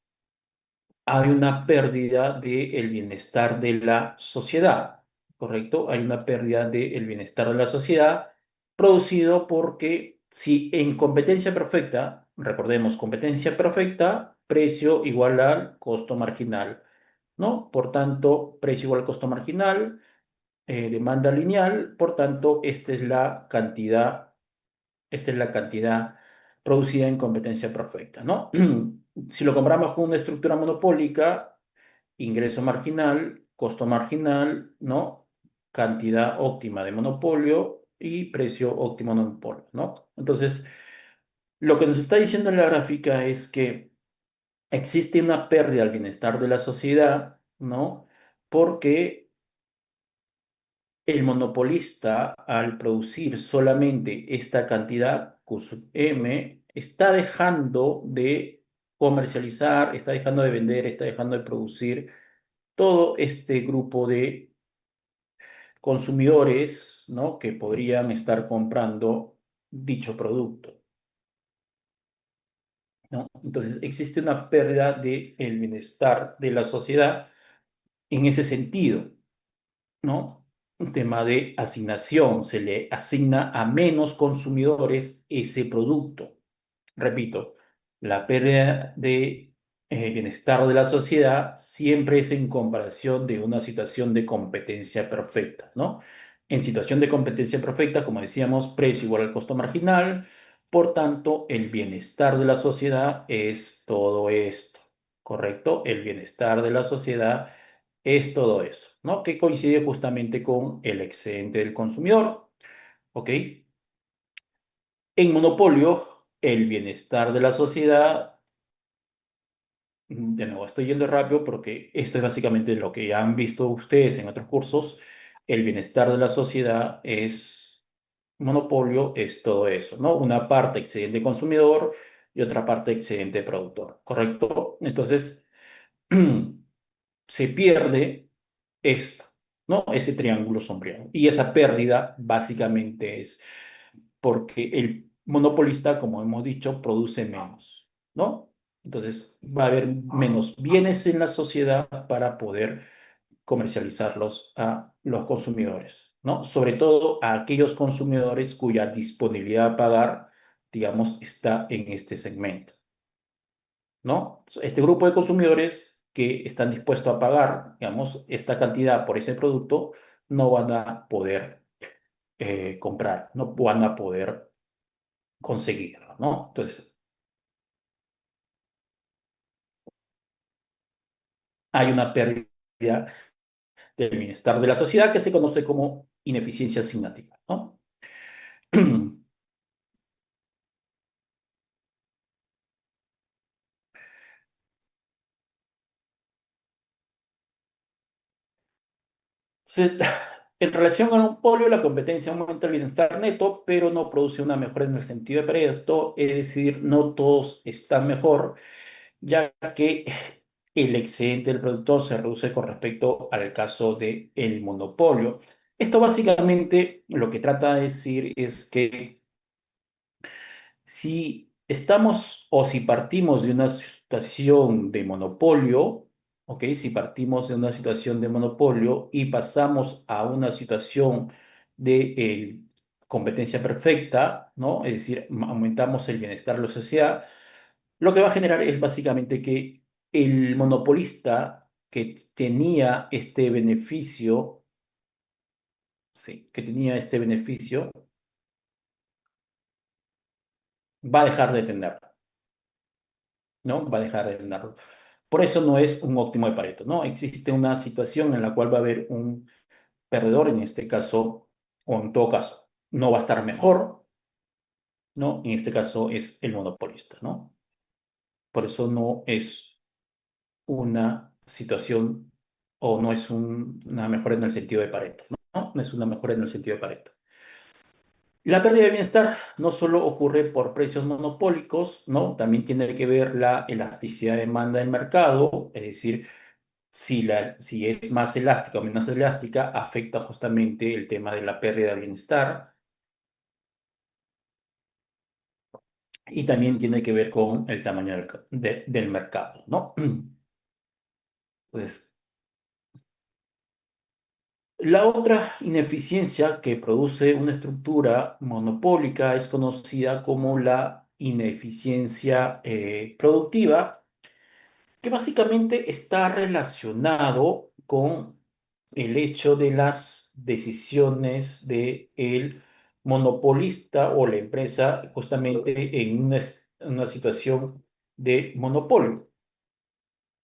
hay una pérdida del bienestar de la sociedad, ¿correcto? Hay una pérdida del bienestar de la sociedad producido porque si en competencia perfecta, recordemos, competencia perfecta, precio igual al costo marginal, ¿no? Por tanto, precio igual al costo marginal, demanda lineal, por tanto, esta es la cantidad producida en competencia perfecta, ¿no? Si lo comparamos con una estructura monopólica, ingreso marginal, costo marginal, ¿no? Cantidad óptima de monopolio y precio óptimo de monopolio, ¿no? Entonces, lo que nos está diciendo en la gráfica es que existe una pérdida del bienestar de la sociedad, ¿no? Porque el monopolista, al producir solamente esta cantidad, Q sub M, está dejando de comercializar, está dejando de vender, está dejando de producir todo este grupo de consumidores, ¿no? Que podrían estar comprando dicho producto, ¿no? Entonces, existe una pérdida del bienestar de la sociedad en ese sentido, ¿no? Un tema de asignación, se le asigna a menos consumidores ese producto. Repito, la pérdida de bienestar de la sociedad siempre es en comparación de una situación de competencia perfecta, ¿no? En situación de competencia perfecta, como decíamos, precio igual al costo marginal, por tanto, el bienestar de la sociedad es todo esto, ¿correcto? El bienestar de la sociedad es todo eso, ¿no? Que coincide justamente con el excedente del consumidor, ¿ok? En monopolio, el bienestar de la sociedad, de nuevo, estoy yendo rápido porque esto es básicamente lo que ya han visto ustedes en otros cursos, el bienestar de la sociedad es monopolio, es todo eso, ¿no? Una parte excedente consumidor y otra parte excedente productor, ¿correcto? Entonces, se pierde esto, ¿no? Ese triángulo sombreado. Y esa pérdida básicamente es porque el monopolista, como hemos dicho, produce menos, ¿no? Entonces va a haber menos bienes en la sociedad para poder comercializarlos a los consumidores, ¿no? Sobre todo a aquellos consumidores cuya disponibilidad a pagar, digamos, está en este segmento, ¿no? Este grupo de consumidores que están dispuestos a pagar, digamos, esta cantidad por ese producto, no van a poder comprar, no van a poder conseguirlo, ¿no? Entonces, hay una pérdida del bienestar de la sociedad que se conoce como ineficiencia asignativa, ¿no? Se- En relación al monopolio, la competencia aumenta el bienestar neto, pero no produce una mejora en el sentido de Pareto, es decir, no todos están mejor, ya que el excedente del productor se reduce con respecto al caso del monopolio. Esto básicamente lo que trata de decir es que si estamos o si partimos de una situación de monopolio, ¿ok? Si partimos de una situación de monopolio y pasamos a una situación de competencia perfecta, ¿no? Es decir, aumentamos el bienestar de la sociedad, lo que va a generar es básicamente que el monopolista que tenía este beneficio, sí, que tenía este beneficio, va a dejar de tenerlo. ¿No? Va a dejar de tenerlo. Por eso no es un óptimo de Pareto, ¿no? Existe una situación en la cual va a haber un perdedor, en este caso, o en todo caso, no va a estar mejor, ¿no? En este caso es el monopolista, ¿no? Por eso no es una situación o no es una mejora en el sentido de Pareto, ¿no? No es una mejora en el sentido de Pareto. La pérdida de bienestar no solo ocurre por precios monopólicos, ¿no? También tiene que ver la elasticidad de demanda del mercado, es decir, si es más elástica o menos elástica, afecta justamente el tema de la pérdida de bienestar y también tiene que ver con el tamaño del mercado, ¿no? Pues la otra ineficiencia que produce una estructura monopólica es conocida como la ineficiencia productiva, que básicamente está relacionado con el hecho de las decisiones de el monopolista o la empresa justamente en una situación de monopolio,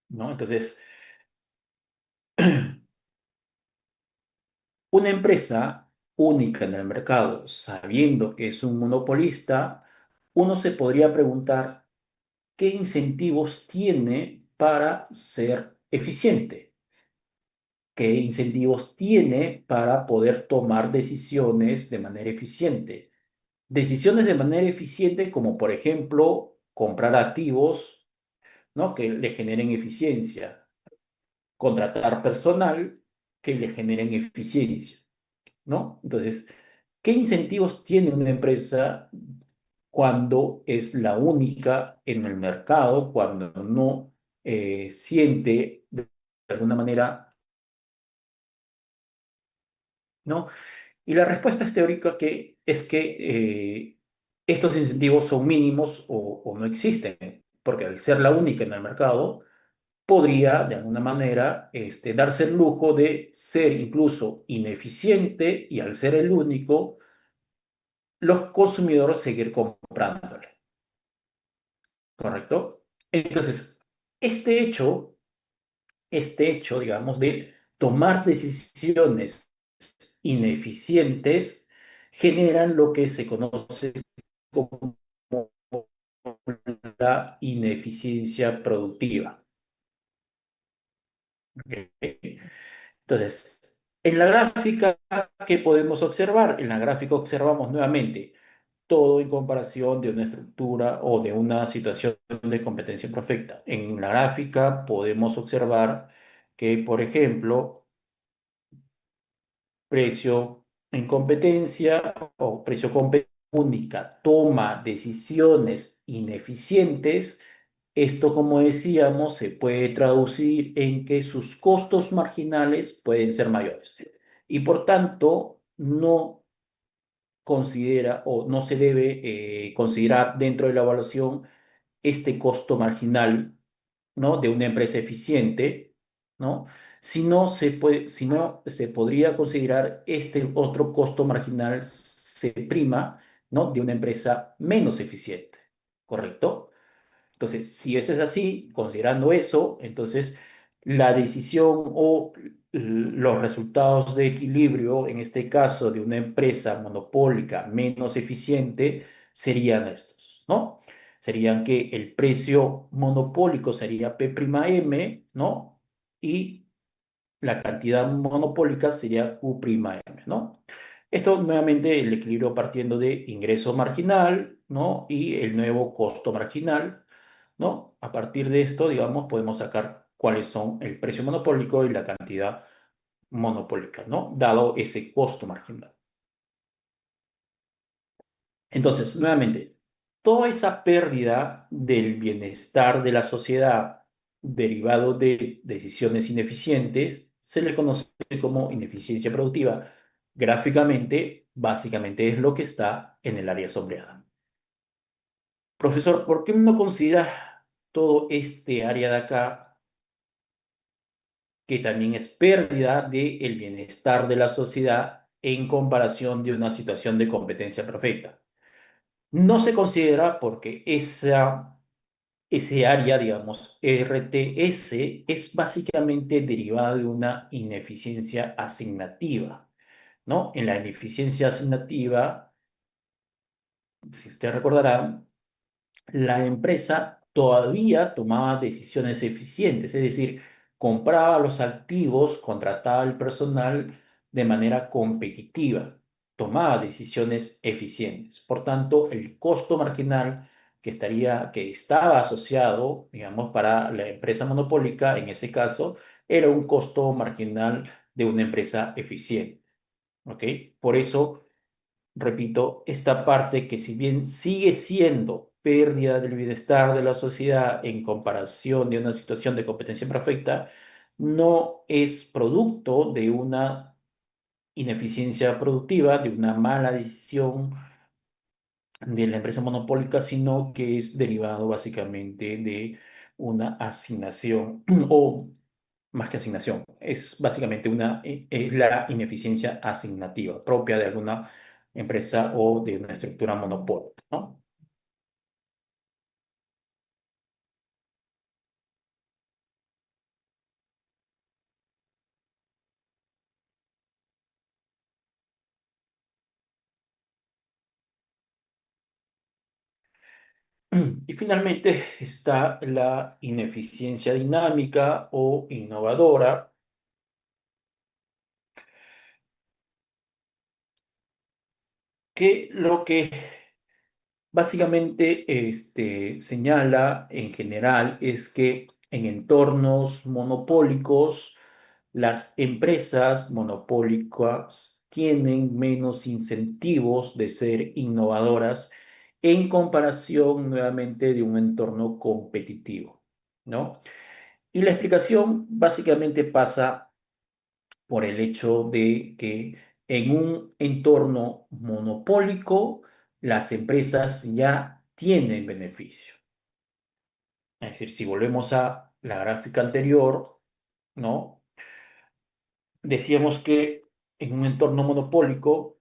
¿no? Entonces, una empresa única en el mercado, sabiendo que es un monopolista, uno se podría preguntar qué incentivos tiene para ser eficiente. ¿Qué incentivos tiene para poder tomar decisiones de manera eficiente? Decisiones de manera eficiente como, por ejemplo, comprar activos, ¿no? Que le generen eficiencia, contratar personal que le generen eficiencia, ¿no? Entonces, ¿qué incentivos tiene una empresa cuando es la única en el mercado, cuando no siente de alguna manera, ¿no? Y la respuesta es teórica que es que estos incentivos son mínimos o no existen, porque al ser la única en el mercado, podría de alguna manera darse el lujo de ser incluso ineficiente y al ser el único, los consumidores seguir comprándole, ¿correcto? Entonces, este hecho, este hecho, digamos, de tomar decisiones ineficientes, generan lo que se conoce como la ineficiencia productiva. ¿Ok? Entonces, en la gráfica, ¿qué podemos observar? En la gráfica observamos nuevamente todo en comparación de una estructura o de una situación de competencia perfecta. En la gráfica podemos observar que, por ejemplo, precio en competencia o precio competencia única toma decisiones ineficientes. Esto, como decíamos, se puede traducir en que sus costos marginales pueden ser mayores y por tanto no considera o no se debe considerar dentro de la evaluación este costo marginal, ¿no? De una empresa eficiente, ¿no? Si no, se podría considerar este otro costo marginal C prima, ¿no? De una empresa menos eficiente, ¿correcto? Entonces, si eso es así, considerando eso, entonces la decisión o los resultados de equilibrio, en este caso de una empresa monopólica menos eficiente, serían estos, ¿no? Serían que el precio monopólico sería P', ¿no? Y la cantidad monopólica sería Q', ¿no? Esto nuevamente el equilibrio partiendo de ingreso marginal, ¿no? Y el nuevo costo marginal, ¿no? A partir de esto, digamos, podemos sacar cuáles son el precio monopólico y la cantidad monopólica, ¿no? Dado ese costo marginal. Entonces, nuevamente, toda esa pérdida del bienestar de la sociedad derivado de decisiones ineficientes se le conoce como ineficiencia productiva. Gráficamente, básicamente es lo que está en el área sombreada. Profesor, ¿por qué no considera todo este área de acá que también es pérdida del bienestar de la sociedad en comparación de una situación de competencia perfecta? No se considera porque ese área, digamos, RTS, es básicamente derivada de una ineficiencia asignativa, ¿no? En la ineficiencia asignativa, si usted recordará, la empresa todavía tomaba decisiones eficientes, es decir, compraba los activos, contrataba el personal de manera competitiva, tomaba decisiones eficientes. Por tanto, el costo marginal que estaba asociado, digamos, para la empresa monopólica, en ese caso, era un costo marginal de una empresa eficiente. ¿Ok? Por eso repito, esta parte que si bien sigue siendo pérdida del bienestar de la sociedad en comparación de una situación de competencia perfecta, no es producto de una ineficiencia productiva, de una mala decisión de la empresa monopólica, sino que es derivado básicamente de una asignación o más que asignación, es básicamente es la ineficiencia asignativa propia de alguna empresa o de una estructura monopólica, ¿no? Y finalmente está la ineficiencia dinámica o innovadora, que lo que básicamente señala en general es que en entornos monopólicos, las empresas monopólicas tienen menos incentivos de ser innovadoras en comparación nuevamente de un entorno competitivo, ¿no? Y la explicación básicamente pasa por el hecho de que en un entorno monopólico las empresas ya tienen beneficio. Es decir, si volvemos a la gráfica anterior, ¿no? Decíamos que en un entorno monopólico,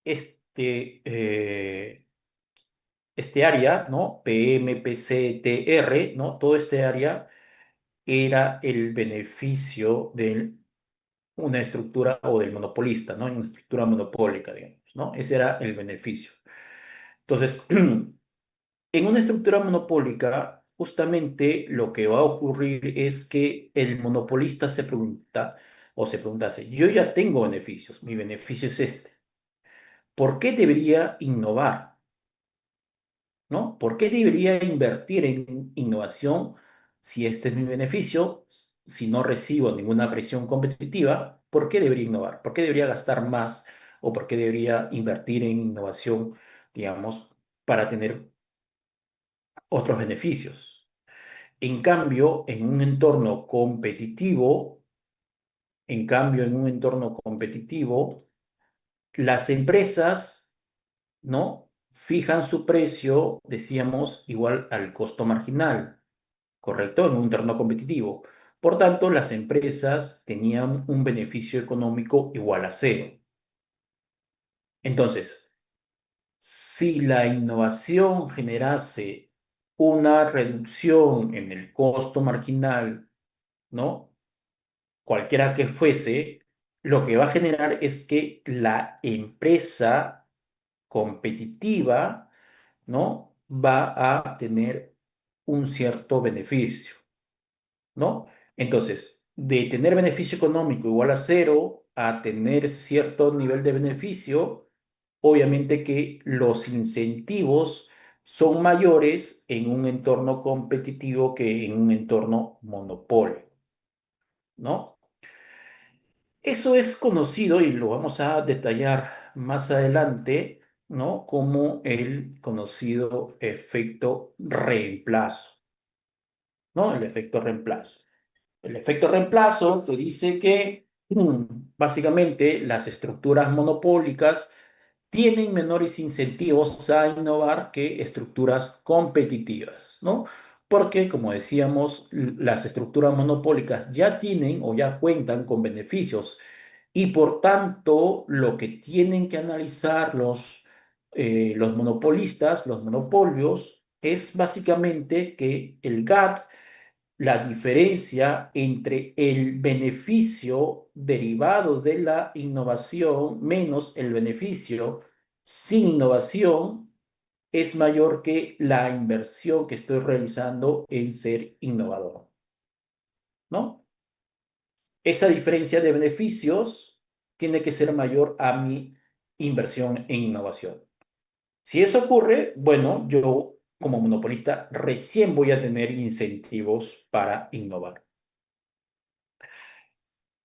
este, eh, este área, ¿no? PMPCTR, ¿no? Todo este área era el beneficio de una estructura o del monopolista, ¿no? Una estructura monopólica, digamos, ¿no? Ese era el beneficio. Entonces, en una estructura monopólica, justamente lo que va a ocurrir es que el monopolista se pregunta o se preguntase, yo ya tengo beneficios, mi beneficio es este, ¿por qué debería innovar? ¿No? ¿Por qué debería invertir en innovación si este es mi beneficio? Si no recibo ninguna presión competitiva, ¿por qué debería innovar? ¿Por qué debería gastar más o por qué debería invertir en innovación, digamos, para tener otros beneficios? En cambio, en un entorno competitivo, las empresas, ¿no? fijan su precio, decíamos, igual al costo marginal, ¿correcto? En un entorno competitivo. Por tanto, las empresas tenían un beneficio económico igual a cero. Entonces, si la innovación generase una reducción en el costo marginal, ¿no? Cualquiera que fuese, lo que va a generar es que la empresa competitiva, ¿no? Va a tener un cierto beneficio, ¿no? Entonces, de tener beneficio económico igual a cero a tener cierto nivel de beneficio, obviamente que los incentivos son mayores en un entorno competitivo que en un entorno monopolio, ¿no? Eso es conocido y lo vamos a detallar más adelante, ¿no? Como el conocido efecto reemplazo, ¿no? El efecto reemplazo. El efecto reemplazo te dice que básicamente las estructuras monopólicas tienen menores incentivos a innovar que estructuras competitivas, ¿no? Porque, como decíamos, las estructuras monopólicas ya tienen o ya cuentan con beneficios y por tanto lo que tienen que analizar los monopolistas, los monopolios, es básicamente que el GAT, la diferencia entre el beneficio derivado de la innovación menos el beneficio sin innovación es mayor que la inversión que estoy realizando en ser innovador, ¿no? Esa diferencia de beneficios tiene que ser mayor a mi inversión en innovación. Si eso ocurre, bueno, yo como monopolista recién voy a tener incentivos para innovar.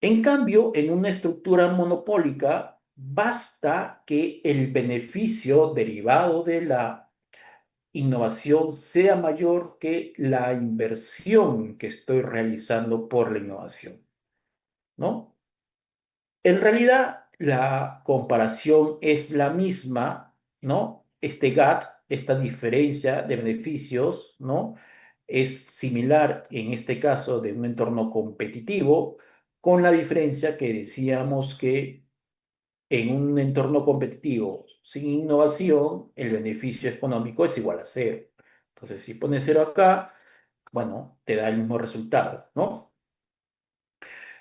En cambio, en una estructura monopólica, basta que el beneficio derivado de la innovación sea mayor que la inversión que estoy realizando por la innovación, ¿no? En realidad, la comparación es la misma, ¿no? Este gap, esta diferencia de beneficios, ¿no? Es similar en este caso de un entorno competitivo, con la diferencia que decíamos que en un entorno competitivo sin innovación, el beneficio económico es igual a cero. Entonces, si pones cero acá, bueno, te da el mismo resultado, ¿no?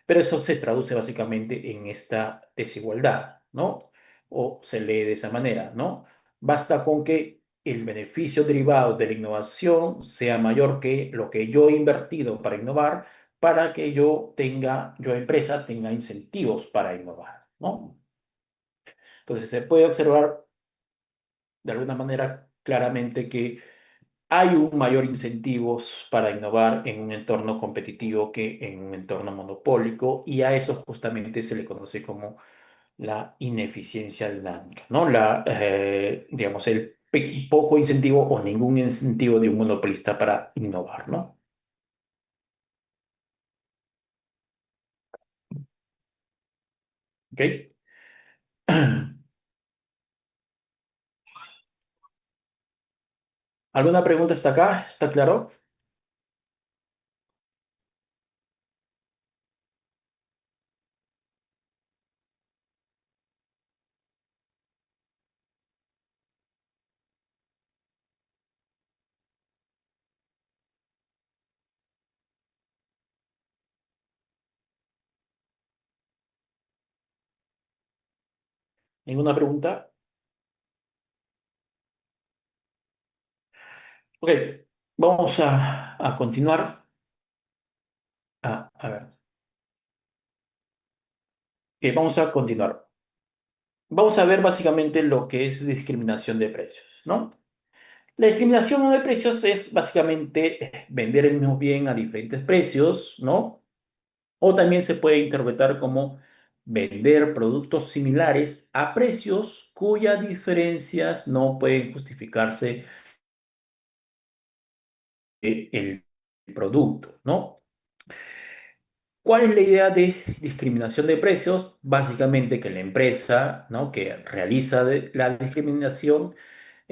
Pero eso se traduce básicamente en esta desigualdad, ¿no? O se lee de esa manera, ¿no? Basta con que el beneficio derivado de la innovación sea mayor que lo que yo he invertido para innovar, para que yo empresa, tenga incentivos para innovar, ¿no? Entonces se puede observar de alguna manera claramente que hay un mayor incentivos para innovar en un entorno competitivo que en un entorno monopólico y a eso justamente se le conoce como la ineficiencia dinámica, ¿no? Digamos, el poco incentivo o ningún incentivo de un monopolista para innovar, ¿no? ¿Ok? ¿Alguna pregunta hasta acá? ¿Está claro? ¿Ninguna pregunta? Ok, vamos a continuar. A ver, vamos a continuar. Vamos a ver básicamente lo que es discriminación de precios, ¿no? La discriminación de precios es básicamente vender el mismo bien a diferentes precios, ¿no? O también se puede interpretar como vender productos similares a precios cuyas diferencias no pueden justificarse el producto, ¿no? ¿Cuál es la idea de discriminación de precios? Básicamente que la empresa, ¿no? que realiza la discriminación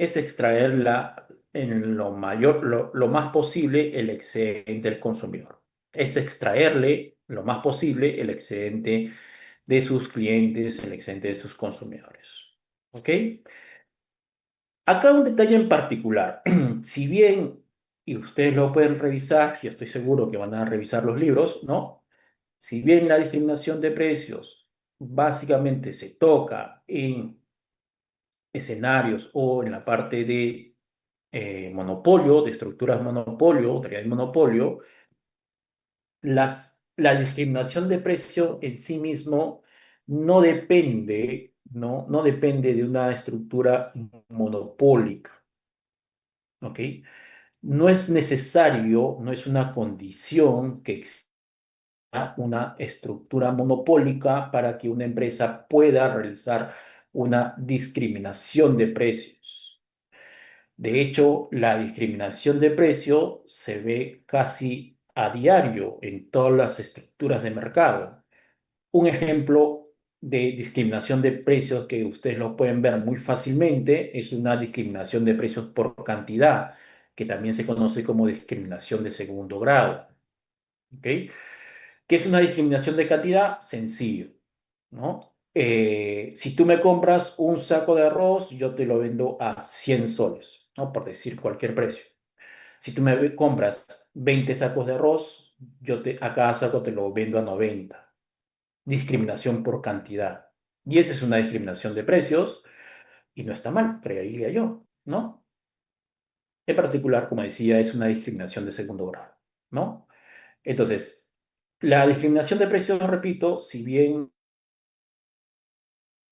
es extraer en lo mayor, lo más posible el excedente del consumidor. Es extraerle lo más posible el excedente de sus clientes, el excedente de sus consumidores. ¿Ok? Acá un detalle en particular. Si bien, y ustedes lo pueden revisar, y estoy seguro que van a revisar los libros, ¿no? Si bien la discriminación de precios básicamente se toca en escenarios o en la parte de monopolio, de estructuras monopolio, de monopolio, la discriminación de precio en sí mismo no depende, ¿no? No depende de una estructura monopólica, ¿ok? No es necesario, no es una condición que exista una estructura monopólica para que una empresa pueda realizar una discriminación de precios. De hecho, la discriminación de precio se ve casi a diario en todas las estructuras de mercado. Un ejemplo de discriminación de precios que ustedes lo pueden ver muy fácilmente es una discriminación de precios por cantidad, que también se conoce como discriminación de segundo grado. ¿Ok? ¿Qué es una discriminación de cantidad? Sencillo, ¿no? Si tú me compras un saco de arroz, yo te lo vendo a 100 soles, ¿no? Por decir cualquier precio. Si tú me compras 20 sacos de arroz, a cada saco te lo vendo a 90. Discriminación por cantidad. Y esa es una discriminación de precios y no está mal, creería yo, ¿no? En particular, como decía, es una discriminación de segundo grado, ¿no? Entonces, la discriminación de precios, repito, si bien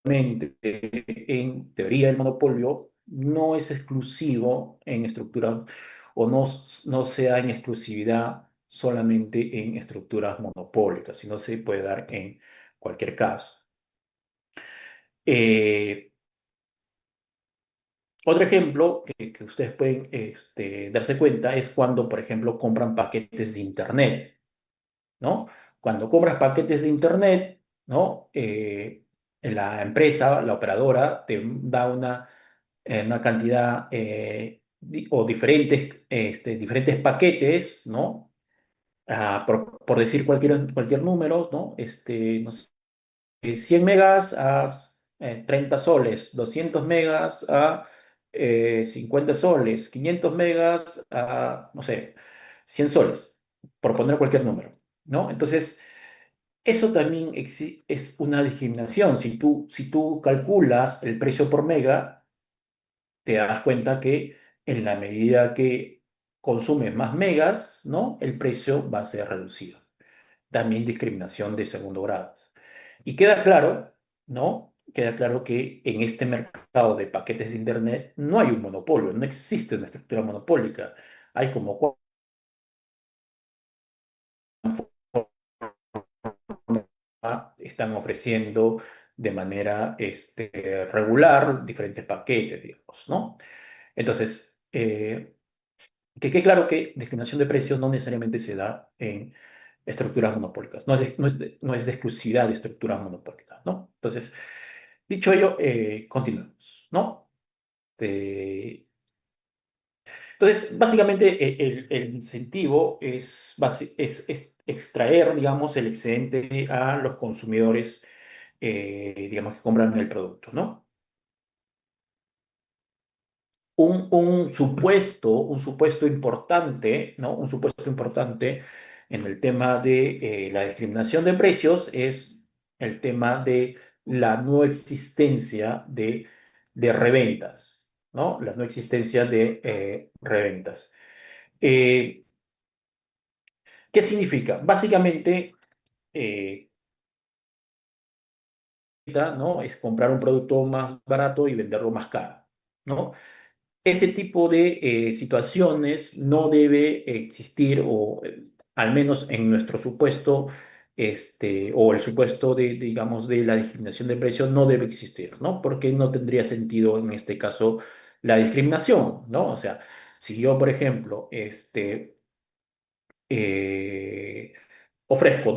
en teoría el monopolio no es exclusivo en estructura o no sea en exclusividad solamente en estructuras monopólicas, sino se puede dar en cualquier caso. Eh, Otro ejemplo que ustedes pueden darse cuenta es cuando, por ejemplo, compran paquetes de Internet, ¿no? Cuando compras paquetes de Internet, ¿no? La empresa, la operadora, te da una cantidad o diferentes paquetes, ¿no? Por decir cualquier número, ¿no? No sé, 100 megas a 30 soles, 200 megas a 50 soles, 500 megas a, no sé, 100 soles, por poner cualquier número, ¿no? Entonces, eso también es una discriminación. Si tú calculas el precio por mega, te das cuenta que en la medida que consumes más megas, ¿no? El precio va a ser reducido. También discriminación de segundo grado. Y queda claro, ¿no? Queda claro que en este mercado de paquetes de Internet no hay un monopolio, no existe una estructura monopólica. Hay como están ofreciendo de manera regular diferentes paquetes, digamos, ¿no? Entonces, que quede claro que discriminación de precios no necesariamente se da en estructuras monopólicas, no es de exclusividad de estructuras monopólicas, ¿no? Entonces, dicho ello, continuemos, ¿no? Eh, entonces, básicamente, el incentivo es extraer, digamos, el excedente a los consumidores, digamos, que compran el producto, ¿no? Un supuesto importante, ¿no? Un supuesto importante en el tema de la discriminación de precios es el tema de la no existencia de reventas, ¿no? La no existencia de reventas. Eh, ¿Qué significa? Básicamente, eh, ¿no? Es comprar un producto más barato y venderlo más caro, ¿no? Ese tipo de situaciones no debe existir, o al menos en nuestro supuesto, o el supuesto digamos, de la discriminación de precios no debe existir, ¿no? Porque no tendría sentido en este caso la discriminación, ¿no? O sea, si yo, por ejemplo, eh, ofrezco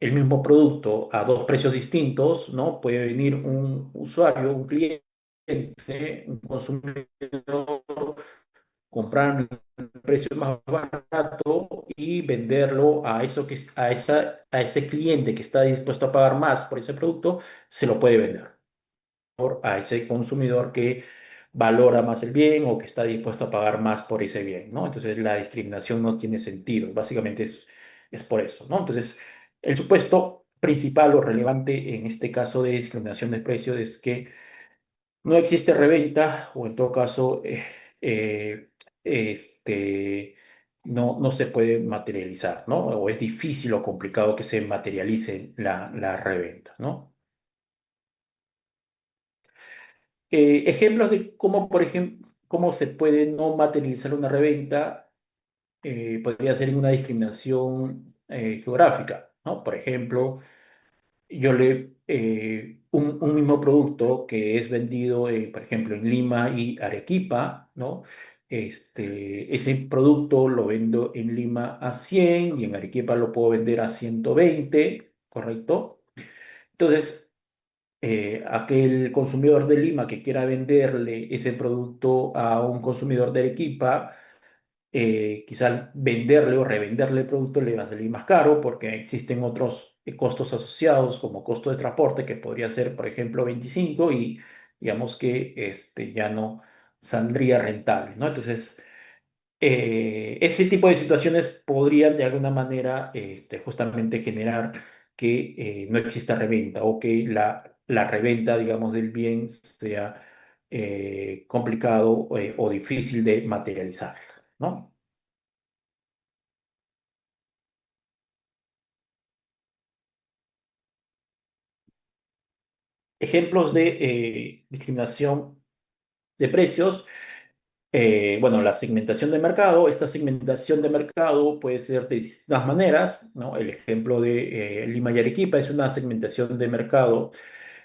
el mismo producto a dos precios distintos, ¿no? Puede venir un usuario, un cliente un consumidor, comprar el precio más barato y venderlo a eso a ese cliente que está dispuesto a pagar más por ese producto, se lo puede vender a ese consumidor que valora más el bien o que está dispuesto a pagar más por ese bien, ¿no? Entonces la discriminación no tiene sentido, básicamente es por eso, ¿no? Entonces, el supuesto principal o relevante en este caso de discriminación de precios es que no existe reventa o en todo caso, eh, este, no se puede materializar, ¿no? O es difícil o complicado que se materialice la reventa, ¿no? Ejemplos de cómo, por ejemplo, cómo se puede no materializar una reventa podría ser en una discriminación geográfica, ¿no? Por ejemplo, un mismo producto que es vendido, por ejemplo, en Lima y Arequipa, ¿no? Ese producto lo vendo en Lima a 100 y en Arequipa lo puedo vender a 120, ¿correcto? Entonces, aquel consumidor de Lima que quiera venderle ese producto a un consumidor de Arequipa, quizás venderle o revenderle el producto le va a salir más caro porque existen otros costos asociados como costo de transporte que podría ser, por ejemplo, 25 y digamos que ya no saldría rentable, ¿no? Entonces, ese tipo de situaciones podrían de alguna manera justamente generar que no exista reventa o que la reventa, digamos, del bien sea complicado o difícil de materializar, ¿no? Ejemplos de discriminación de precios. Bueno, la segmentación de mercado. Esta segmentación de mercado puede ser de distintas maneras, ¿no? El ejemplo de Lima y Arequipa es una segmentación de mercado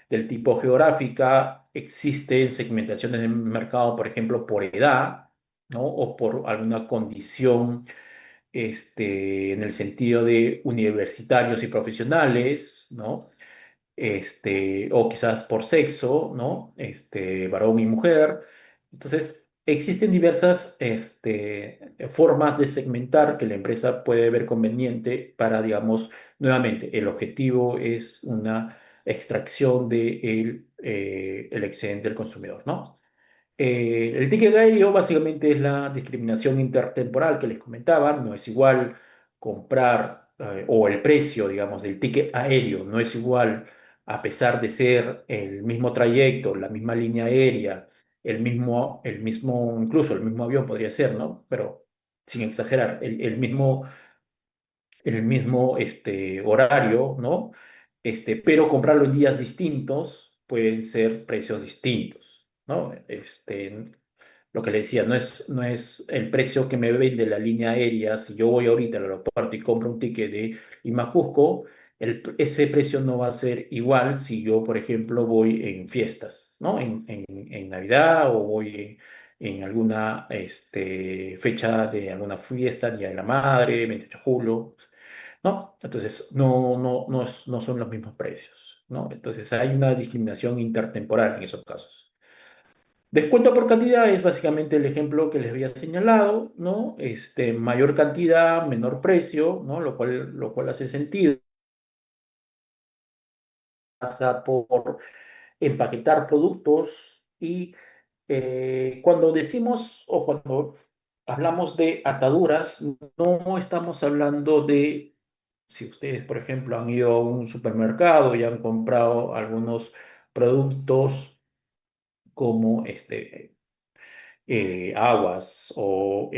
del tipo geográfica. Existen segmentaciones de mercado, por ejemplo, por edad, ¿no? O por alguna condición, en el sentido de universitarios y profesionales, ¿no? O quizás por sexo, ¿no? Varón y mujer. Entonces, existen diversas formas de segmentar que la empresa puede ver conveniente para, digamos, nuevamente, el objetivo es una extracción de el excedente del consumidor, ¿no? El ticket aéreo básicamente es la discriminación intertemporal que les comentaba. No es igual comprar, o el precio, digamos, del ticket aéreo no es igual a pesar de ser el mismo trayecto, la misma línea aérea, incluso el mismo avión podría ser, ¿no? Pero sin exagerar, el mismo horario, ¿no? Pero comprarlo en días distintos pueden ser precios distintos, ¿no? Lo que le decía, no es el precio que me vende la línea aérea. Si yo voy ahorita al aeropuerto y compro un ticket de Lima a Cusco, ese precio no va a ser igual si yo, por ejemplo, voy en fiestas, ¿no? En Navidad o voy en alguna fecha de alguna fiesta, Día de la Madre, 28 de julio, ¿no? Entonces, no son los mismos precios, ¿no? Entonces, hay una discriminación intertemporal en esos casos. Descuento por cantidad es básicamente el ejemplo que les había señalado, ¿no? Mayor cantidad, menor precio, ¿no? Lo cual hace sentido. Pasa por empaquetar productos y cuando decimos o cuando hablamos de ataduras, no estamos hablando de, si ustedes, por ejemplo, han ido a un supermercado y han comprado algunos productos como aguas o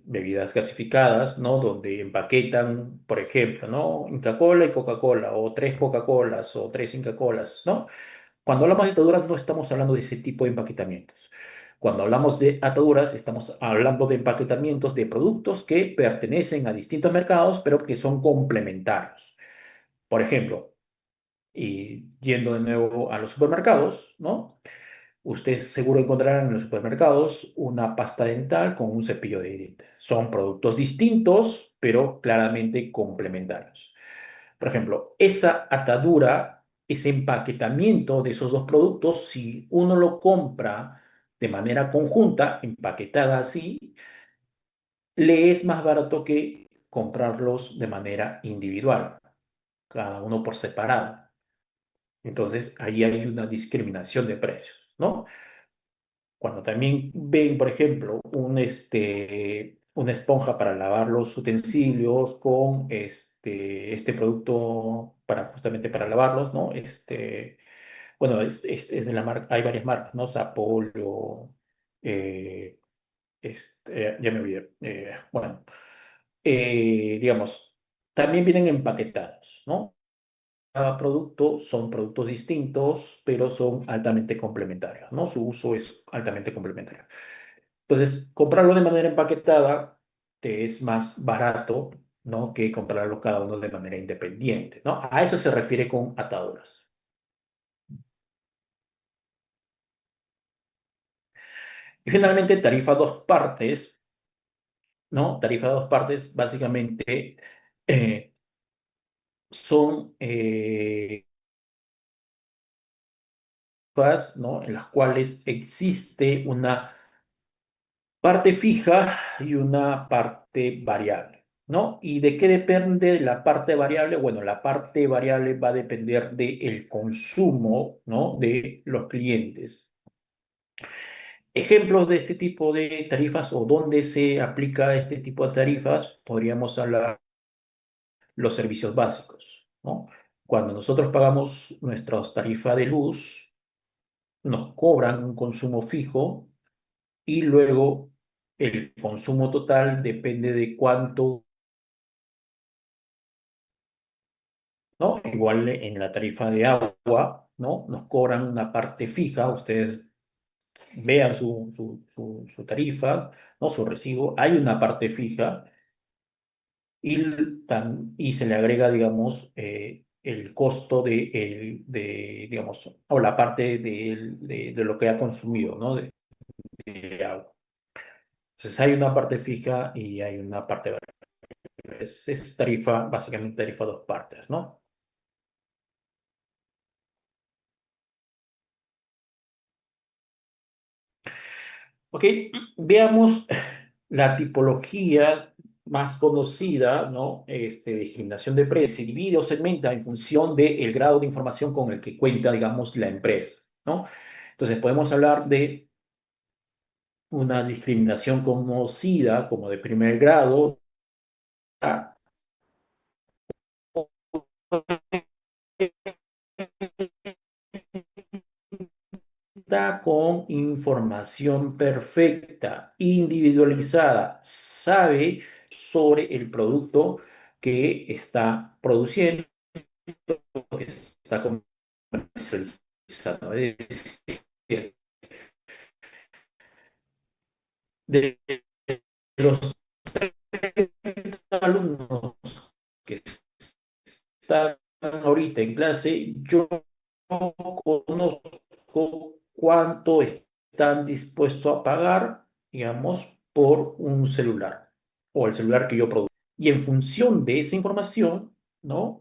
bebidas gasificadas, ¿no? Donde empaquetan, por ejemplo, ¿no? Inca-Cola y Coca-Cola, o tres Coca-Colas, o tres Inca-Colas, ¿no? Cuando hablamos de ataduras no estamos hablando de ese tipo de empaquetamientos. Cuando hablamos de ataduras estamos hablando de empaquetamientos de productos que pertenecen a distintos mercados, pero que son complementarios. Por ejemplo, y yendo de nuevo a los supermercados, ¿no? Ustedes seguro encontrarán en los supermercados una pasta dental con un cepillo de dientes. Son productos distintos, pero claramente complementarios. Por ejemplo, esa atadura ese empaquetamiento de esos dos productos, si uno lo compra de manera conjunta, empaquetada así, le es más barato que comprarlos de manera individual, cada uno por separado. Entonces, ahí hay una discriminación de precios, ¿no? Cuando también ven, por ejemplo, una esponja para lavar los utensilios con este producto para justamente para lavarlos, ¿no? Bueno, es de la marca, hay varias marcas, ¿no? Sapolo, eh, ya me olvidé. Bueno, digamos, también vienen empaquetados, ¿no? Cada producto son productos distintos, pero son altamente complementarios, ¿no? Su uso es altamente complementario. Entonces, comprarlo de manera empaquetada te es más barato, ¿no? Que comprarlo cada uno de manera independiente, ¿no? A eso se refiere con ataduras. Y finalmente, tarifa a dos partes, ¿no? Tarifa a dos partes, básicamente, eh, son ¿no? En las cuales existe una parte fija y una parte variable, ¿no? ¿Y de qué depende la parte variable? Bueno, la parte variable va a depender del consumo, ¿no? De los clientes. Ejemplos de este tipo de tarifas o dónde se aplica este tipo de tarifas, podríamos hablar los servicios básicos, ¿no? Cuando nosotros pagamos nuestra tarifa de luz, nos cobran un consumo fijo y luego el consumo total depende de cuánto, ¿no? Igual en la tarifa de agua, ¿no? Nos cobran una parte fija, ustedes vean su tarifa, ¿no? Su recibo, hay una parte fija y se le agrega, digamos, el costo digamos, o la parte de lo que ha consumido, ¿no? De agua. Entonces hay una parte fija y hay una parte variable. Es tarifa, básicamente tarifa a dos partes, ¿no? Ok, veamos la tipología más conocida, ¿no? Discriminación de precios. Se divide o segmenta en función del grado de información con el que cuenta, digamos, la empresa, ¿no? Entonces, podemos hablar de una discriminación conocida como de primer grado, ¿ah? Con información perfecta, individualizada, sabe sobre el producto que está produciendo, que está comercializando. Es decir, de los alumnos que están ahorita en clase, yo conozco cuánto están dispuestos a pagar, digamos, por un celular o el celular que yo produzco. Y en función de esa información, ¿no?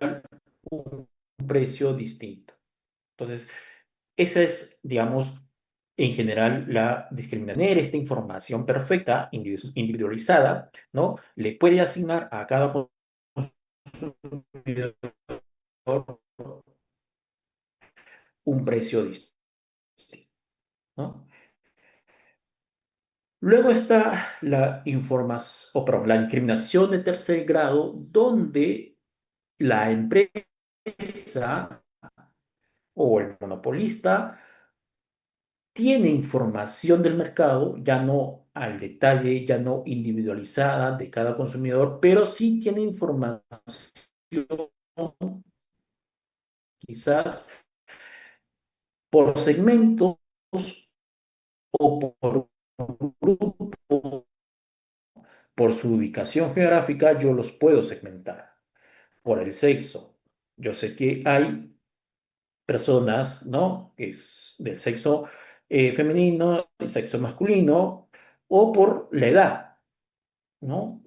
Un precio distinto. Entonces, esa es, digamos, en general la discriminación. Tener esta información perfecta, individualizada, ¿no? Le puede asignar a cada consumidor un precio distinto, ¿no? Luego está la perdón, la discriminación de tercer grado, donde la empresa o el monopolista tiene información del mercado, ya no al detalle, ya no individualizada de cada consumidor, pero sí tiene información quizás por segmentos o por grupo, por su ubicación geográfica, yo los puedo segmentar. Por el sexo. Yo sé que hay personas, ¿no? Que es del sexo femenino, el sexo masculino, o por la edad, ¿no?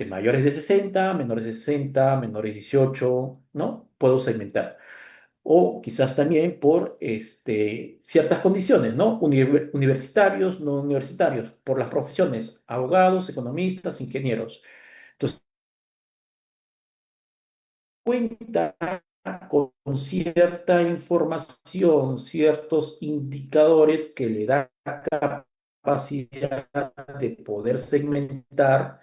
Mayores de 60, menores de 60, menores de 18, ¿no? Puedo segmentar. o quizás también por ciertas condiciones, ¿no? Universitarios, no universitarios, por las profesiones, abogados, economistas, ingenieros. Entonces, cuenta con cierta información, ciertos indicadores que le da capacidad de poder segmentar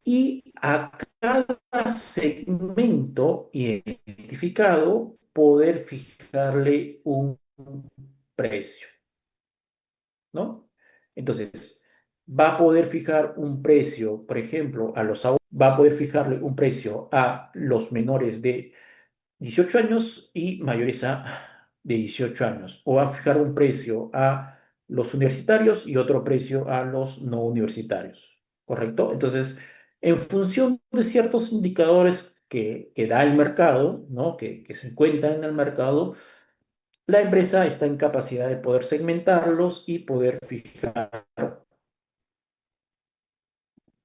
y a cada segmento identificado poder fijarle un precio, ¿no? Entonces, va a poder fijar un precio, por ejemplo, a los va a poder fijarle un precio a los menores de 18 años y mayores de 18 años. O va a fijar un precio a los universitarios y otro precio a los no universitarios. ¿Correcto? Entonces, en función de ciertos indicadores que da el mercado, ¿no? Que se encuentran en el mercado, la empresa está en capacidad de poder segmentarlos y poder fijar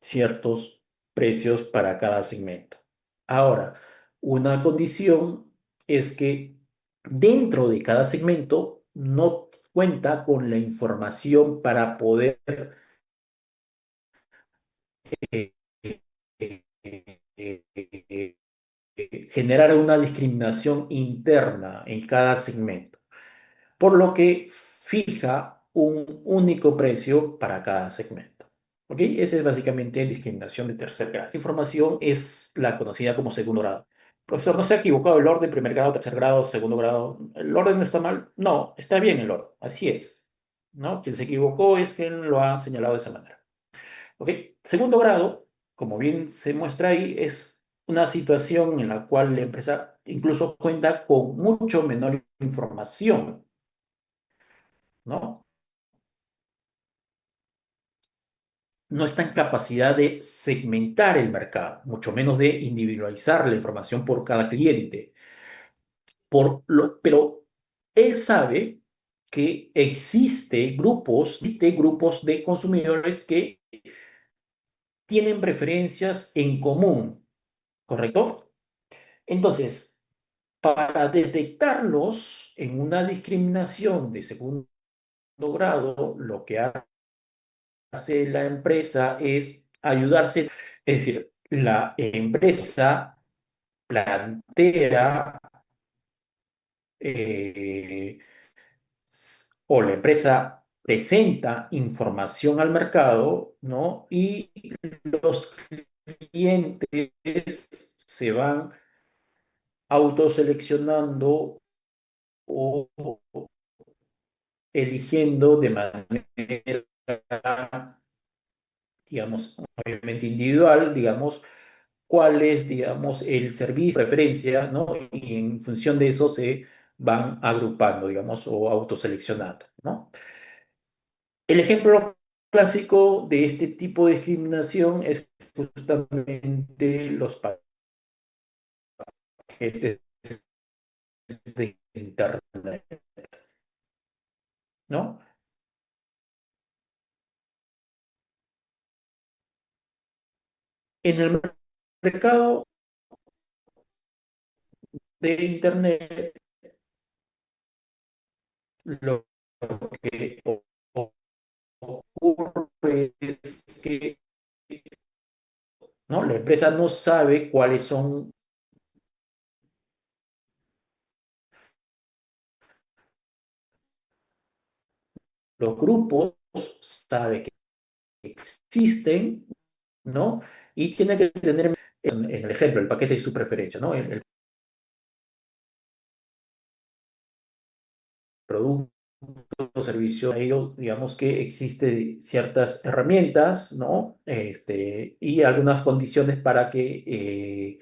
ciertos precios para cada segmento. Ahora, una condición es que dentro de cada segmento no cuenta con la información para poder eh, eh, eh, generar una discriminación interna en cada segmento, por lo que fija un único precio para cada segmento. ¿Ok? Esa es básicamente discriminación de tercer grado. Esta información es la conocida como segundo grado. Profesor, ¿no se ha equivocado el orden? Primer grado, tercer grado, segundo grado. ¿El orden no está mal? No, está bien el orden. Así es. ¿No? Quien se equivocó es quien lo ha señalado de esa manera. ¿Ok? Segundo grado, como bien se muestra ahí, es una situación en la cual la empresa incluso cuenta con mucho menor información, ¿no? No está en capacidad de segmentar el mercado, mucho menos de individualizar la información por cada cliente. Pero él sabe que existe grupos de consumidores que tienen preferencias en común, ¿correcto? Entonces, para detectarlos en una discriminación de segundo grado, lo que hace la empresa es ayudarse, es decir, la empresa plantea eh, o la empresa presenta información al mercado, ¿no? Y los clientes se van autoseleccionando o eligiendo de manera, digamos, obviamente individual, digamos, cuál es, digamos, el servicio, preferencia, ¿no? Y en función de eso se van agrupando, digamos, o autoseleccionando, ¿no? El ejemplo clásico de este tipo de discriminación es justamente los paquetes de Internet, ¿no? En el mercado de Internet, lo que ocurre es que, ¿no? La empresa no sabe cuáles son los grupos, sabe que existen, ¿no? Y tiene que tener, en el ejemplo, el paquete de su preferencia, ¿no? El producto o servicio, a ello, digamos que existe ciertas herramientas, ¿no? Y algunas condiciones para que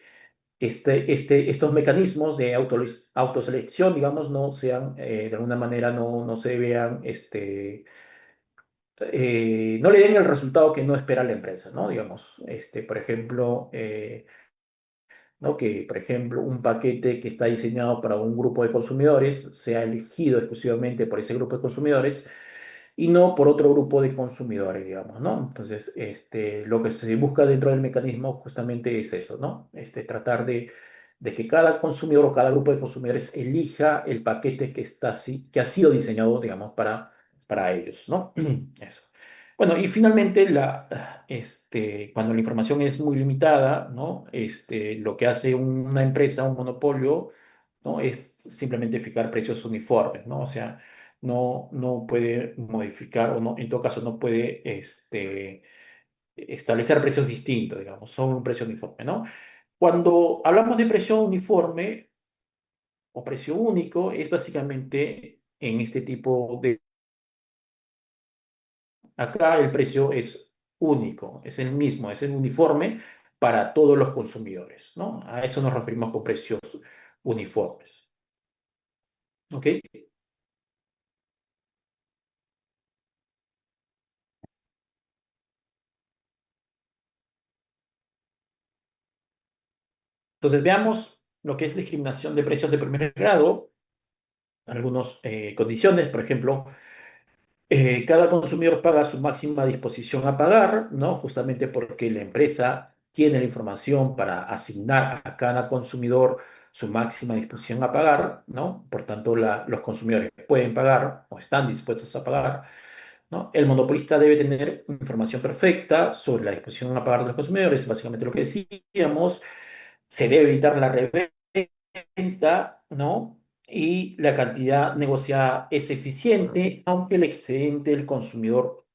estos mecanismos de autoselección, digamos, no sean, de alguna manera, no se vean, no le den el resultado que no espera la empresa, ¿no? Digamos, por ejemplo, ¿no? Que, por ejemplo, un paquete que está diseñado para un grupo de consumidores sea elegido exclusivamente por ese grupo de consumidores y no por otro grupo de consumidores, digamos, ¿no? Entonces, lo que se busca dentro del mecanismo justamente es eso, ¿no? Tratar de de que cada consumidor o cada grupo de consumidores elija el paquete que está que ha sido diseñado, digamos, para ellos, ¿no? Eso. Bueno, y finalmente, cuando la información es muy limitada, ¿no? Lo que hace una empresa, un monopolio, ¿no? Es simplemente fijar precios uniformes, ¿no? O sea, no puede modificar o no, en todo caso, no puede establecer precios distintos, digamos, son un precio uniforme, ¿no? Cuando hablamos de precio uniforme o precio único, es básicamente en este tipo de... Acá el precio es único, es el mismo, es el uniforme para todos los consumidores, ¿no? A eso nos referimos con precios uniformes, ¿ok? Entonces veamos lo que es discriminación de precios de primer grado, algunas condiciones, por ejemplo, cada consumidor paga su máxima disposición a pagar, ¿no? Justamente porque la empresa tiene la información para asignar a cada consumidor su máxima disposición a pagar, ¿no? Por tanto, los consumidores pueden pagar o están dispuestos a pagar, ¿no? El monopolista debe tener información perfecta sobre la disposición a pagar de los consumidores, básicamente lo que decíamos. Se debe evitar la reventa, ¿no? Y la cantidad negociada es eficiente, aunque el excedente del consumidor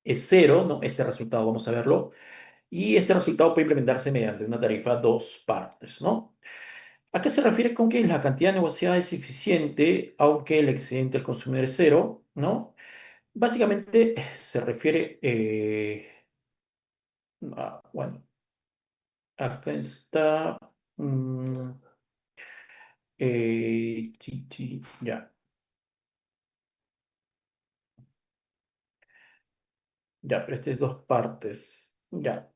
es cero, ¿no? Este resultado vamos a verlo. Y este resultado puede implementarse mediante una tarifa dos partes, ¿no? ¿A qué se refiere con que la cantidad negociada es eficiente, aunque el excedente del consumidor es cero, ¿no? Básicamente se refiere, bueno, acá está, mm, ya, ya, pero este es dos partes, ya.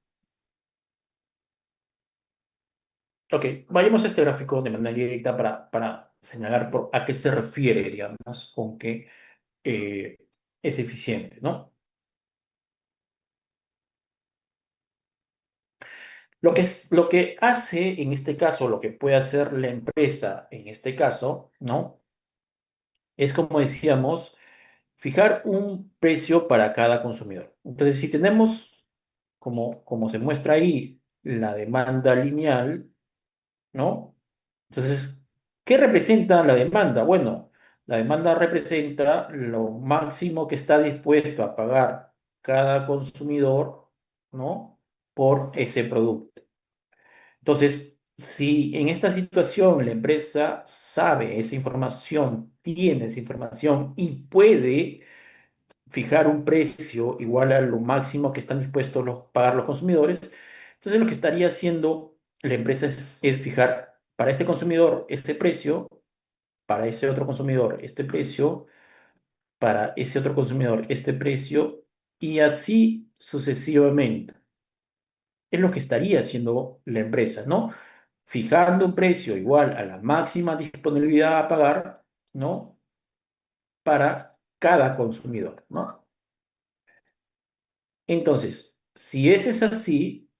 Ok, vayamos a este gráfico de manera directa para señalar a qué se refiere, digamos, con que eh, es eficiente, ¿no? Lo que hace en este caso, lo que puede hacer la empresa en este caso, ¿no? Es como decíamos, fijar un precio para cada consumidor. Entonces, si tenemos, como se muestra ahí, la demanda lineal, ¿no? Entonces, ¿qué representa la demanda? Bueno, la demanda representa lo máximo que está dispuesto a pagar cada consumidor, ¿no? Por ese producto. Entonces, si en esta situación la empresa sabe esa información, tiene esa información y puede fijar un precio igual a lo máximo que están dispuestos a pagar los consumidores, entonces lo que estaría haciendo la empresa es fijar para ese consumidor este precio, para ese otro consumidor este precio, para ese otro consumidor este precio y así sucesivamente. Es lo que estaría haciendo la empresa, ¿no? Fijando un precio igual a la máxima disponibilidad a pagar, ¿no? Para cada consumidor, ¿no? Entonces, si ese es así,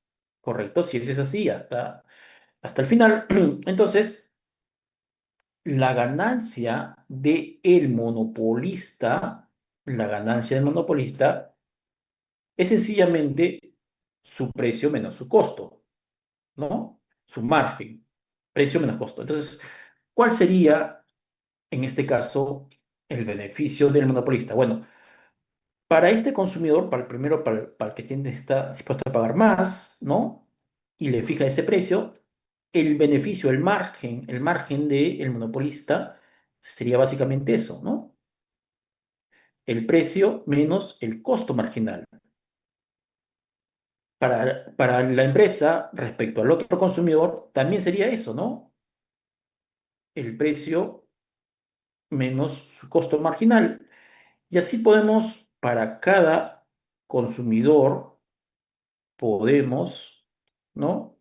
correcto, si ese es así hasta el final, entonces la ganancia de el monopolista, la ganancia del monopolista es sencillamente su precio menos su costo, ¿no? Su margen, precio menos costo. Entonces, ¿cuál sería en este caso el beneficio del monopolista? Bueno, para este consumidor, para el primero, para el que tiende está dispuesto a pagar más, ¿no? Y le fija ese precio, el beneficio, el margen del monopolista sería básicamente eso, ¿no? El precio menos el costo marginal. Para la empresa, respecto al otro consumidor, también sería eso, ¿no? El precio menos su costo marginal. Y así podemos, para cada consumidor, podemos, ¿no?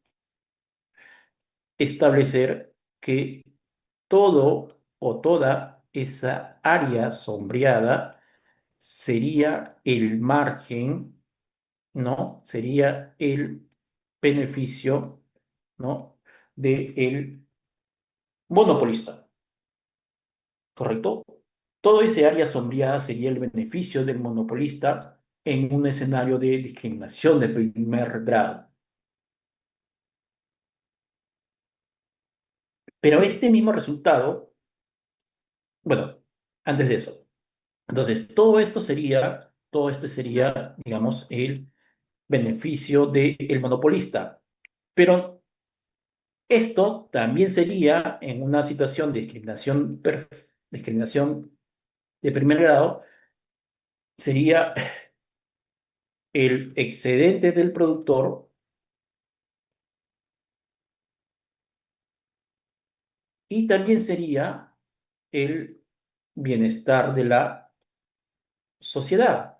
Establecer que todo o toda esa área sombreada sería el margen, ¿no? Sería el beneficio, ¿no? del monopolista, ¿correcto? Todo ese área sombreada sería el beneficio del monopolista en un escenario de discriminación de primer grado. Pero este mismo resultado, bueno, antes de eso, entonces todo esto sería, digamos, el beneficio del monopolista. Pero esto también sería en una situación de discriminación de primer grado, sería el excedente del productor y también sería el bienestar de la sociedad,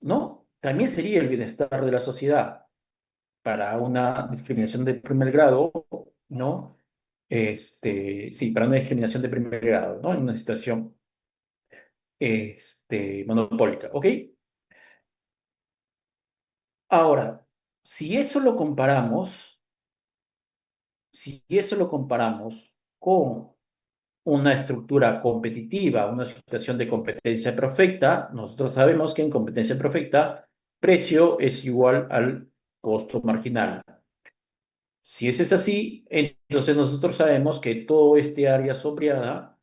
¿no? También sería el bienestar de la sociedad para una discriminación de primer grado, ¿no? Sí, para una discriminación de primer grado, ¿no? En una situación, monopólica, ¿ok? Ahora, si eso lo comparamos, si eso lo comparamos con una estructura competitiva, una situación de competencia perfecta, nosotros sabemos que en competencia perfecta, precio es igual al costo marginal. Si ese es así, entonces nosotros sabemos que todo este área sombreada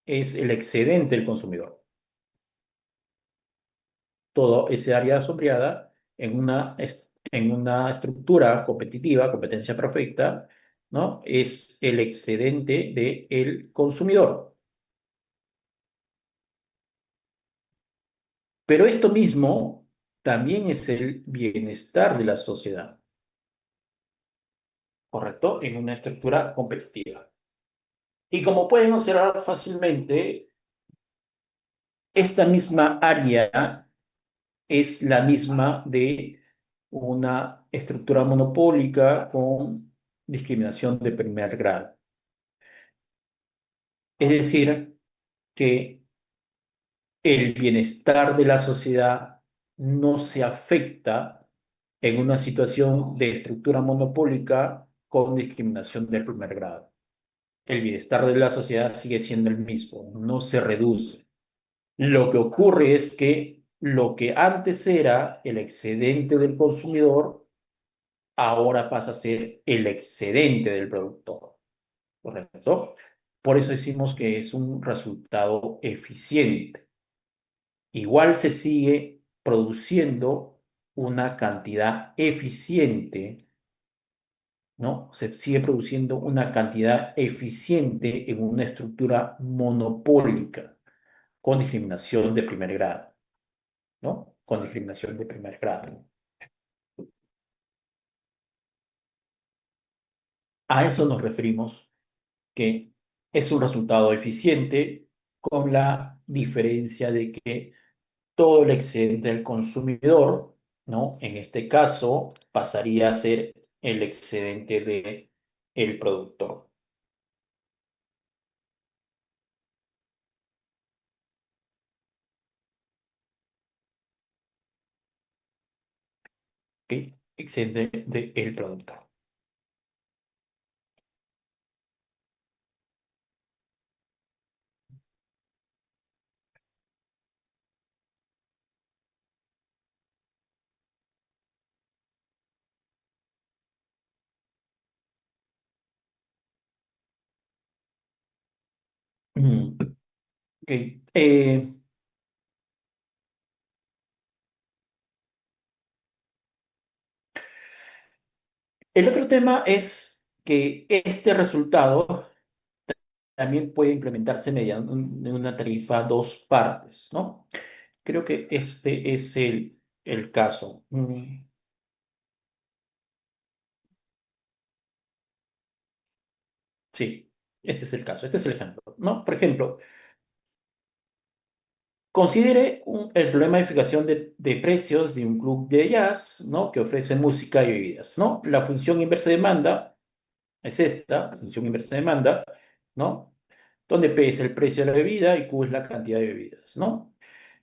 es el excedente del consumidor. Todo ese área sombreada en una estructura competitiva, competencia perfecta, ¿no? Es el excedente del consumidor. Pero esto mismo también es el bienestar de la sociedad, ¿correcto? En una estructura competitiva. Y como pueden observar fácilmente, esta misma área es la misma de una estructura monopólica con discriminación de primer grado. Es decir, que el bienestar de la sociedad no se afecta en una situación de estructura monopólica con discriminación del primer grado. El bienestar de la sociedad sigue siendo el mismo, no se reduce. Lo que ocurre es que lo que antes era el excedente del consumidor, ahora pasa a ser el excedente del productor, ¿correcto? Por eso decimos que es un resultado eficiente. Igual se sigue produciendo una cantidad eficiente, ¿no? Se sigue produciendo una cantidad eficiente en una estructura monopólica con discriminación de primer grado, ¿no? Con discriminación de primer grado. A eso nos referimos que es un resultado eficiente con la diferencia de que todo el excedente del consumidor, ¿no? En este caso pasaría a ser el excedente de el productor, ¿ok? Excedente de el productor. Mm, ok. El otro tema es que este resultado también puede implementarse mediante una tarifa dos partes, ¿no? Creo que este es el caso. Sí, este es el caso, este es el ejemplo, ¿no? Por ejemplo, considere el problema de fijación de precios de un club de jazz, ¿no? Que ofrece música y bebidas, ¿no? La función inversa de demanda es esta, la función inversa de demanda, ¿no? Donde P es el precio de la bebida y Q es la cantidad de bebidas, ¿no?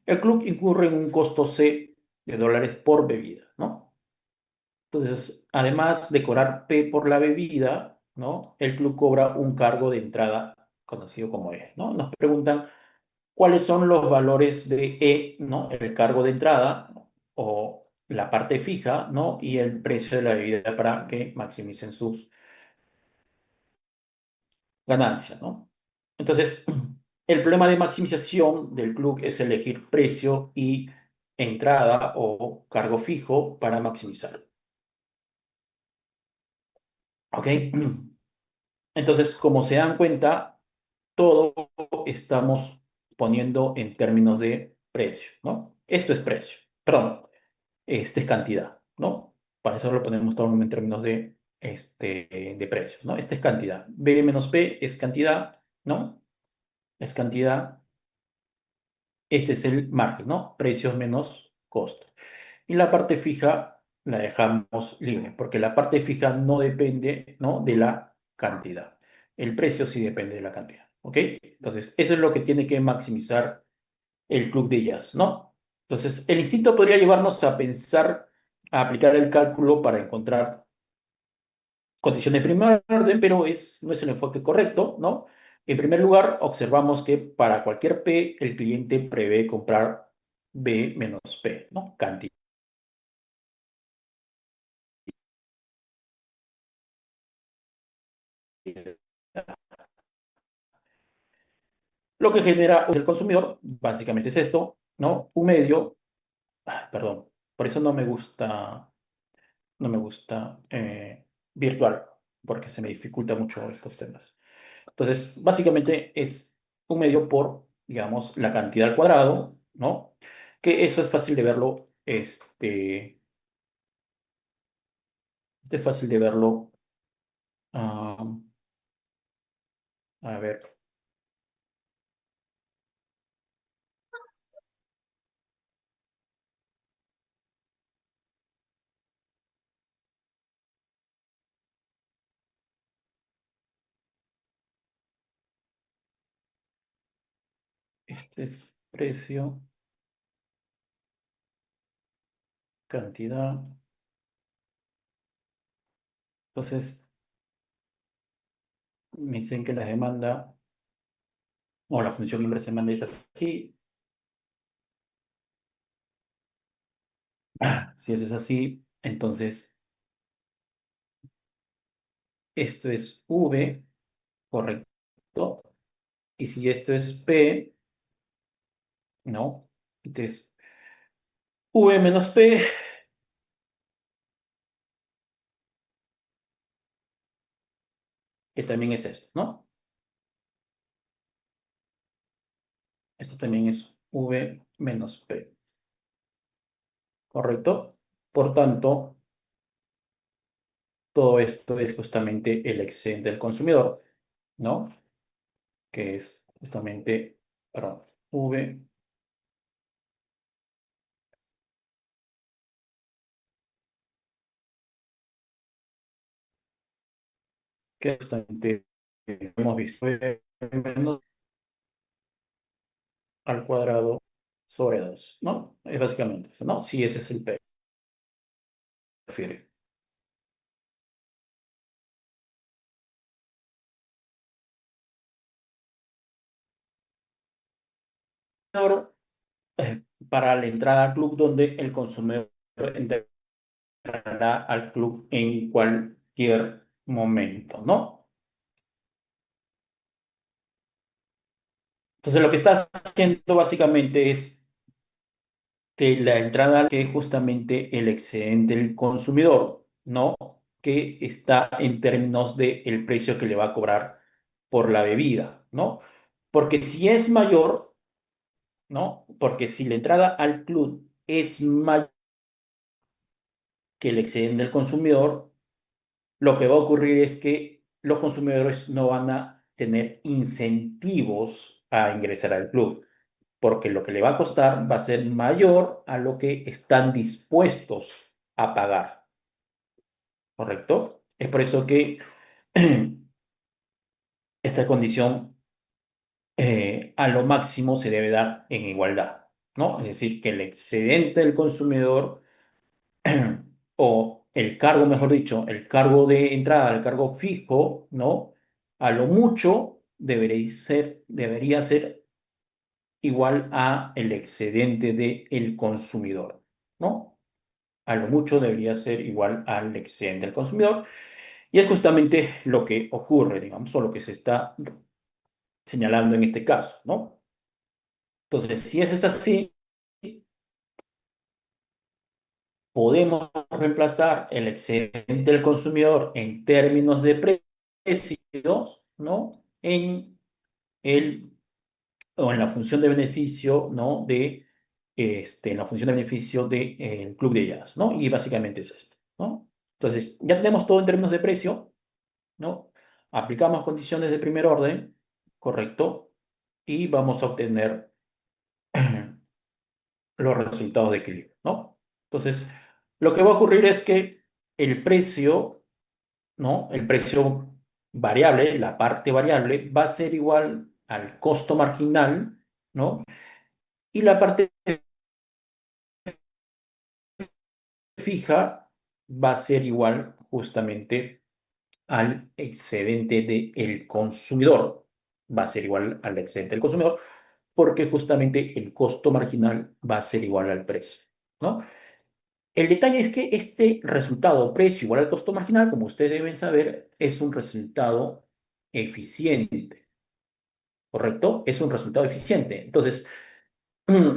El club incurre en un costo C de dólares por bebida, ¿no? Entonces, además de cobrar P por la bebida, ¿no? El club cobra un cargo de entrada conocido como E, ¿no? Nos preguntan cuáles son los valores de E, ¿no? El cargo de entrada o la parte fija, ¿no? Y el precio de la bebida para que maximicen sus ganancias, ¿no? Entonces, el problema de maximización del club es elegir precio y entrada o cargo fijo para maximizar. ¿Ok? Entonces, como se dan cuenta, todo estamos poniendo en términos de precio, ¿no? Esto es precio, perdón, este es cantidad, ¿no? Para eso lo ponemos todo en términos de precio, ¿no? Esta es cantidad. B menos P es cantidad, ¿no? Es cantidad. Este es el margen, ¿no? Precios menos costo. Y la parte fija la dejamos libre, porque la parte fija no depende, ¿no? De la cantidad. El precio sí depende de la cantidad, ¿ok? Entonces, eso es lo que tiene que maximizar el club de jazz, ¿no? Entonces, el instinto podría llevarnos a pensar, a aplicar el cálculo para encontrar condiciones de primer orden, pero no es el enfoque correcto, ¿no? En primer lugar, observamos que para cualquier P, el cliente prevé comprar B menos P, ¿no? Cantidad. Lo que genera el consumidor, básicamente es esto, ¿no? Un medio, perdón, por eso no me gusta virtual, porque se me dificulta mucho estos temas. Entonces, básicamente es un medio por, digamos, la cantidad al cuadrado, ¿no? Que eso es fácil de verlo, es fácil de verlo, ah, a ver, este es precio, cantidad. Entonces, me dicen que la demanda o la función inversa demanda es así. Si eso es así, entonces esto es V, correcto. Y si esto es P, ¿no? Entonces, V menos P, que también es esto, ¿no? Esto también es V menos P, ¿correcto? Por tanto, todo esto es justamente el excedente del consumidor, ¿no? Que es justamente, perdón, V, que es justamente, hemos visto, V menos al cuadrado sobre 2, ¿no? Es básicamente eso, ¿no? Si ese es el P, refiere. Ahora, para la entrada al club donde el consumidor entrará al club en cualquier momento, ¿no? Entonces, lo que estás haciendo básicamente es que la entrada que es justamente el excedente del consumidor, ¿no? Que está en términos del precio que le va a cobrar por la bebida, ¿no? Porque si es mayor, ¿no? Porque si la entrada al club es mayor que el excedente del consumidor, lo que va a ocurrir es que los consumidores no van a tener incentivos a ingresar al club, porque lo que le va a costar va a ser mayor a lo que están dispuestos a pagar, ¿correcto? Es por eso que esta condición a lo máximo se debe dar en igualdad, ¿no? Es decir, que el excedente del consumidor o el cargo, mejor dicho, el cargo de entrada, el cargo fijo, ¿no? A lo mucho debería ser igual a el excedente del consumidor, ¿no? A lo mucho debería ser igual al excedente del consumidor. Y es justamente lo que ocurre, digamos, o lo que se está señalando en este caso, ¿no? Entonces, si eso es así, podemos reemplazar el excedente del consumidor en términos de precios, ¿no? El, o en la función de beneficio, ¿no? En la función de beneficio del club de jazz, ¿no? Y básicamente es esto, ¿no? Entonces, ya tenemos todo en términos de precio, ¿no? Aplicamos condiciones de primer orden, correcto, y vamos a obtener los resultados de equilibrio, ¿no? Entonces, lo que va a ocurrir es que el precio, ¿no? El precio variable, la parte variable, va a ser igual al costo marginal, ¿no? Y la parte fija va a ser igual justamente al excedente del consumidor. Va a ser igual al excedente del consumidor porque justamente el costo marginal va a ser igual al precio, ¿no? El detalle es que este resultado precio igual al costo marginal, como ustedes deben saber, es un resultado eficiente, ¿correcto? Es un resultado eficiente. Entonces,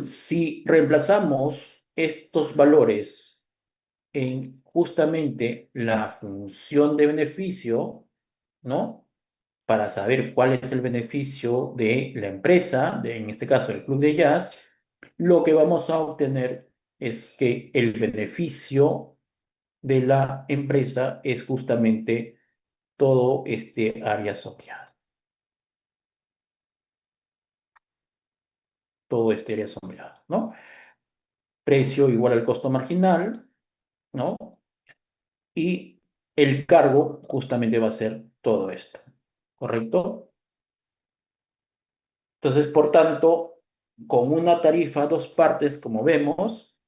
si reemplazamos estos valores en justamente la función de beneficio, ¿no? Para saber cuál es el beneficio de la empresa, en este caso el club de jazz, lo que vamos a obtener es que el beneficio de la empresa es justamente todo este área sombreada, todo este área sombreada, ¿no? Precio igual al costo marginal, ¿no? Y el cargo justamente va a ser todo esto, ¿correcto? Entonces, por tanto, con una tarifa a dos partes, como vemos,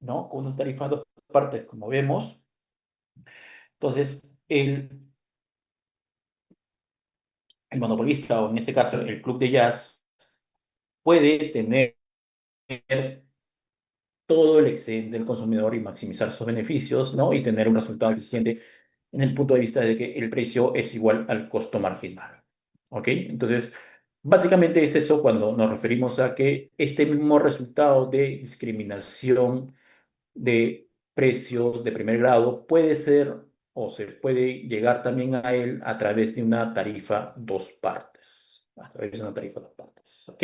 ¿no? Con una tarifa a dos partes, como vemos, entonces el monopolista, o en este caso el club de jazz, puede tener todo el excedente del consumidor y maximizar sus beneficios, ¿no? Y tener un resultado eficiente en el punto de vista de que el precio es igual al costo marginal. ¿Ok? Entonces, básicamente es eso cuando nos referimos a que este mismo resultado de discriminación de precios de primer grado puede ser o se puede llegar también a él a través de una tarifa dos partes. A través de una tarifa dos partes. ¿Ok?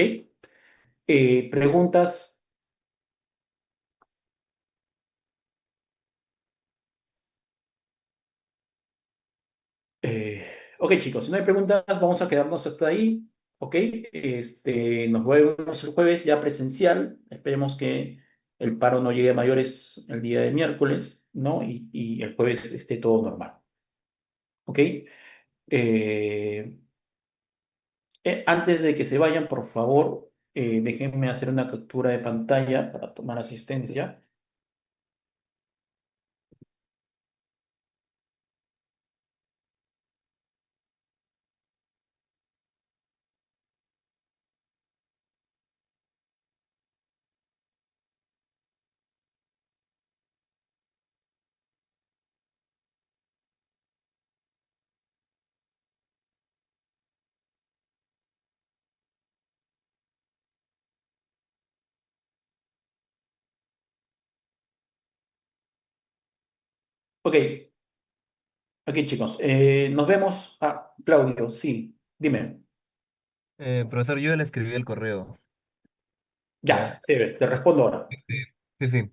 Preguntas. Ok, chicos, si no hay preguntas, vamos a quedarnos hasta ahí. Ok, nos vemos el jueves ya presencial. Esperemos que el paro no llegue a mayores el día de miércoles, ¿no? Y el jueves esté todo normal. Ok. Eh, Antes de que se vayan, por favor, déjenme hacer una captura de pantalla para tomar asistencia. Ok, ok, chicos, nos vemos. Ah, Claudio, sí, dime. Profesor, yo ya le escribí el correo. ¿Ya? Ya, sí, te respondo ahora. Sí, sí,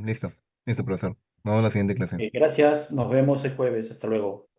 listo. Listo, profesor. Vamos a la siguiente clase. Gracias, nos vemos el jueves. Hasta luego.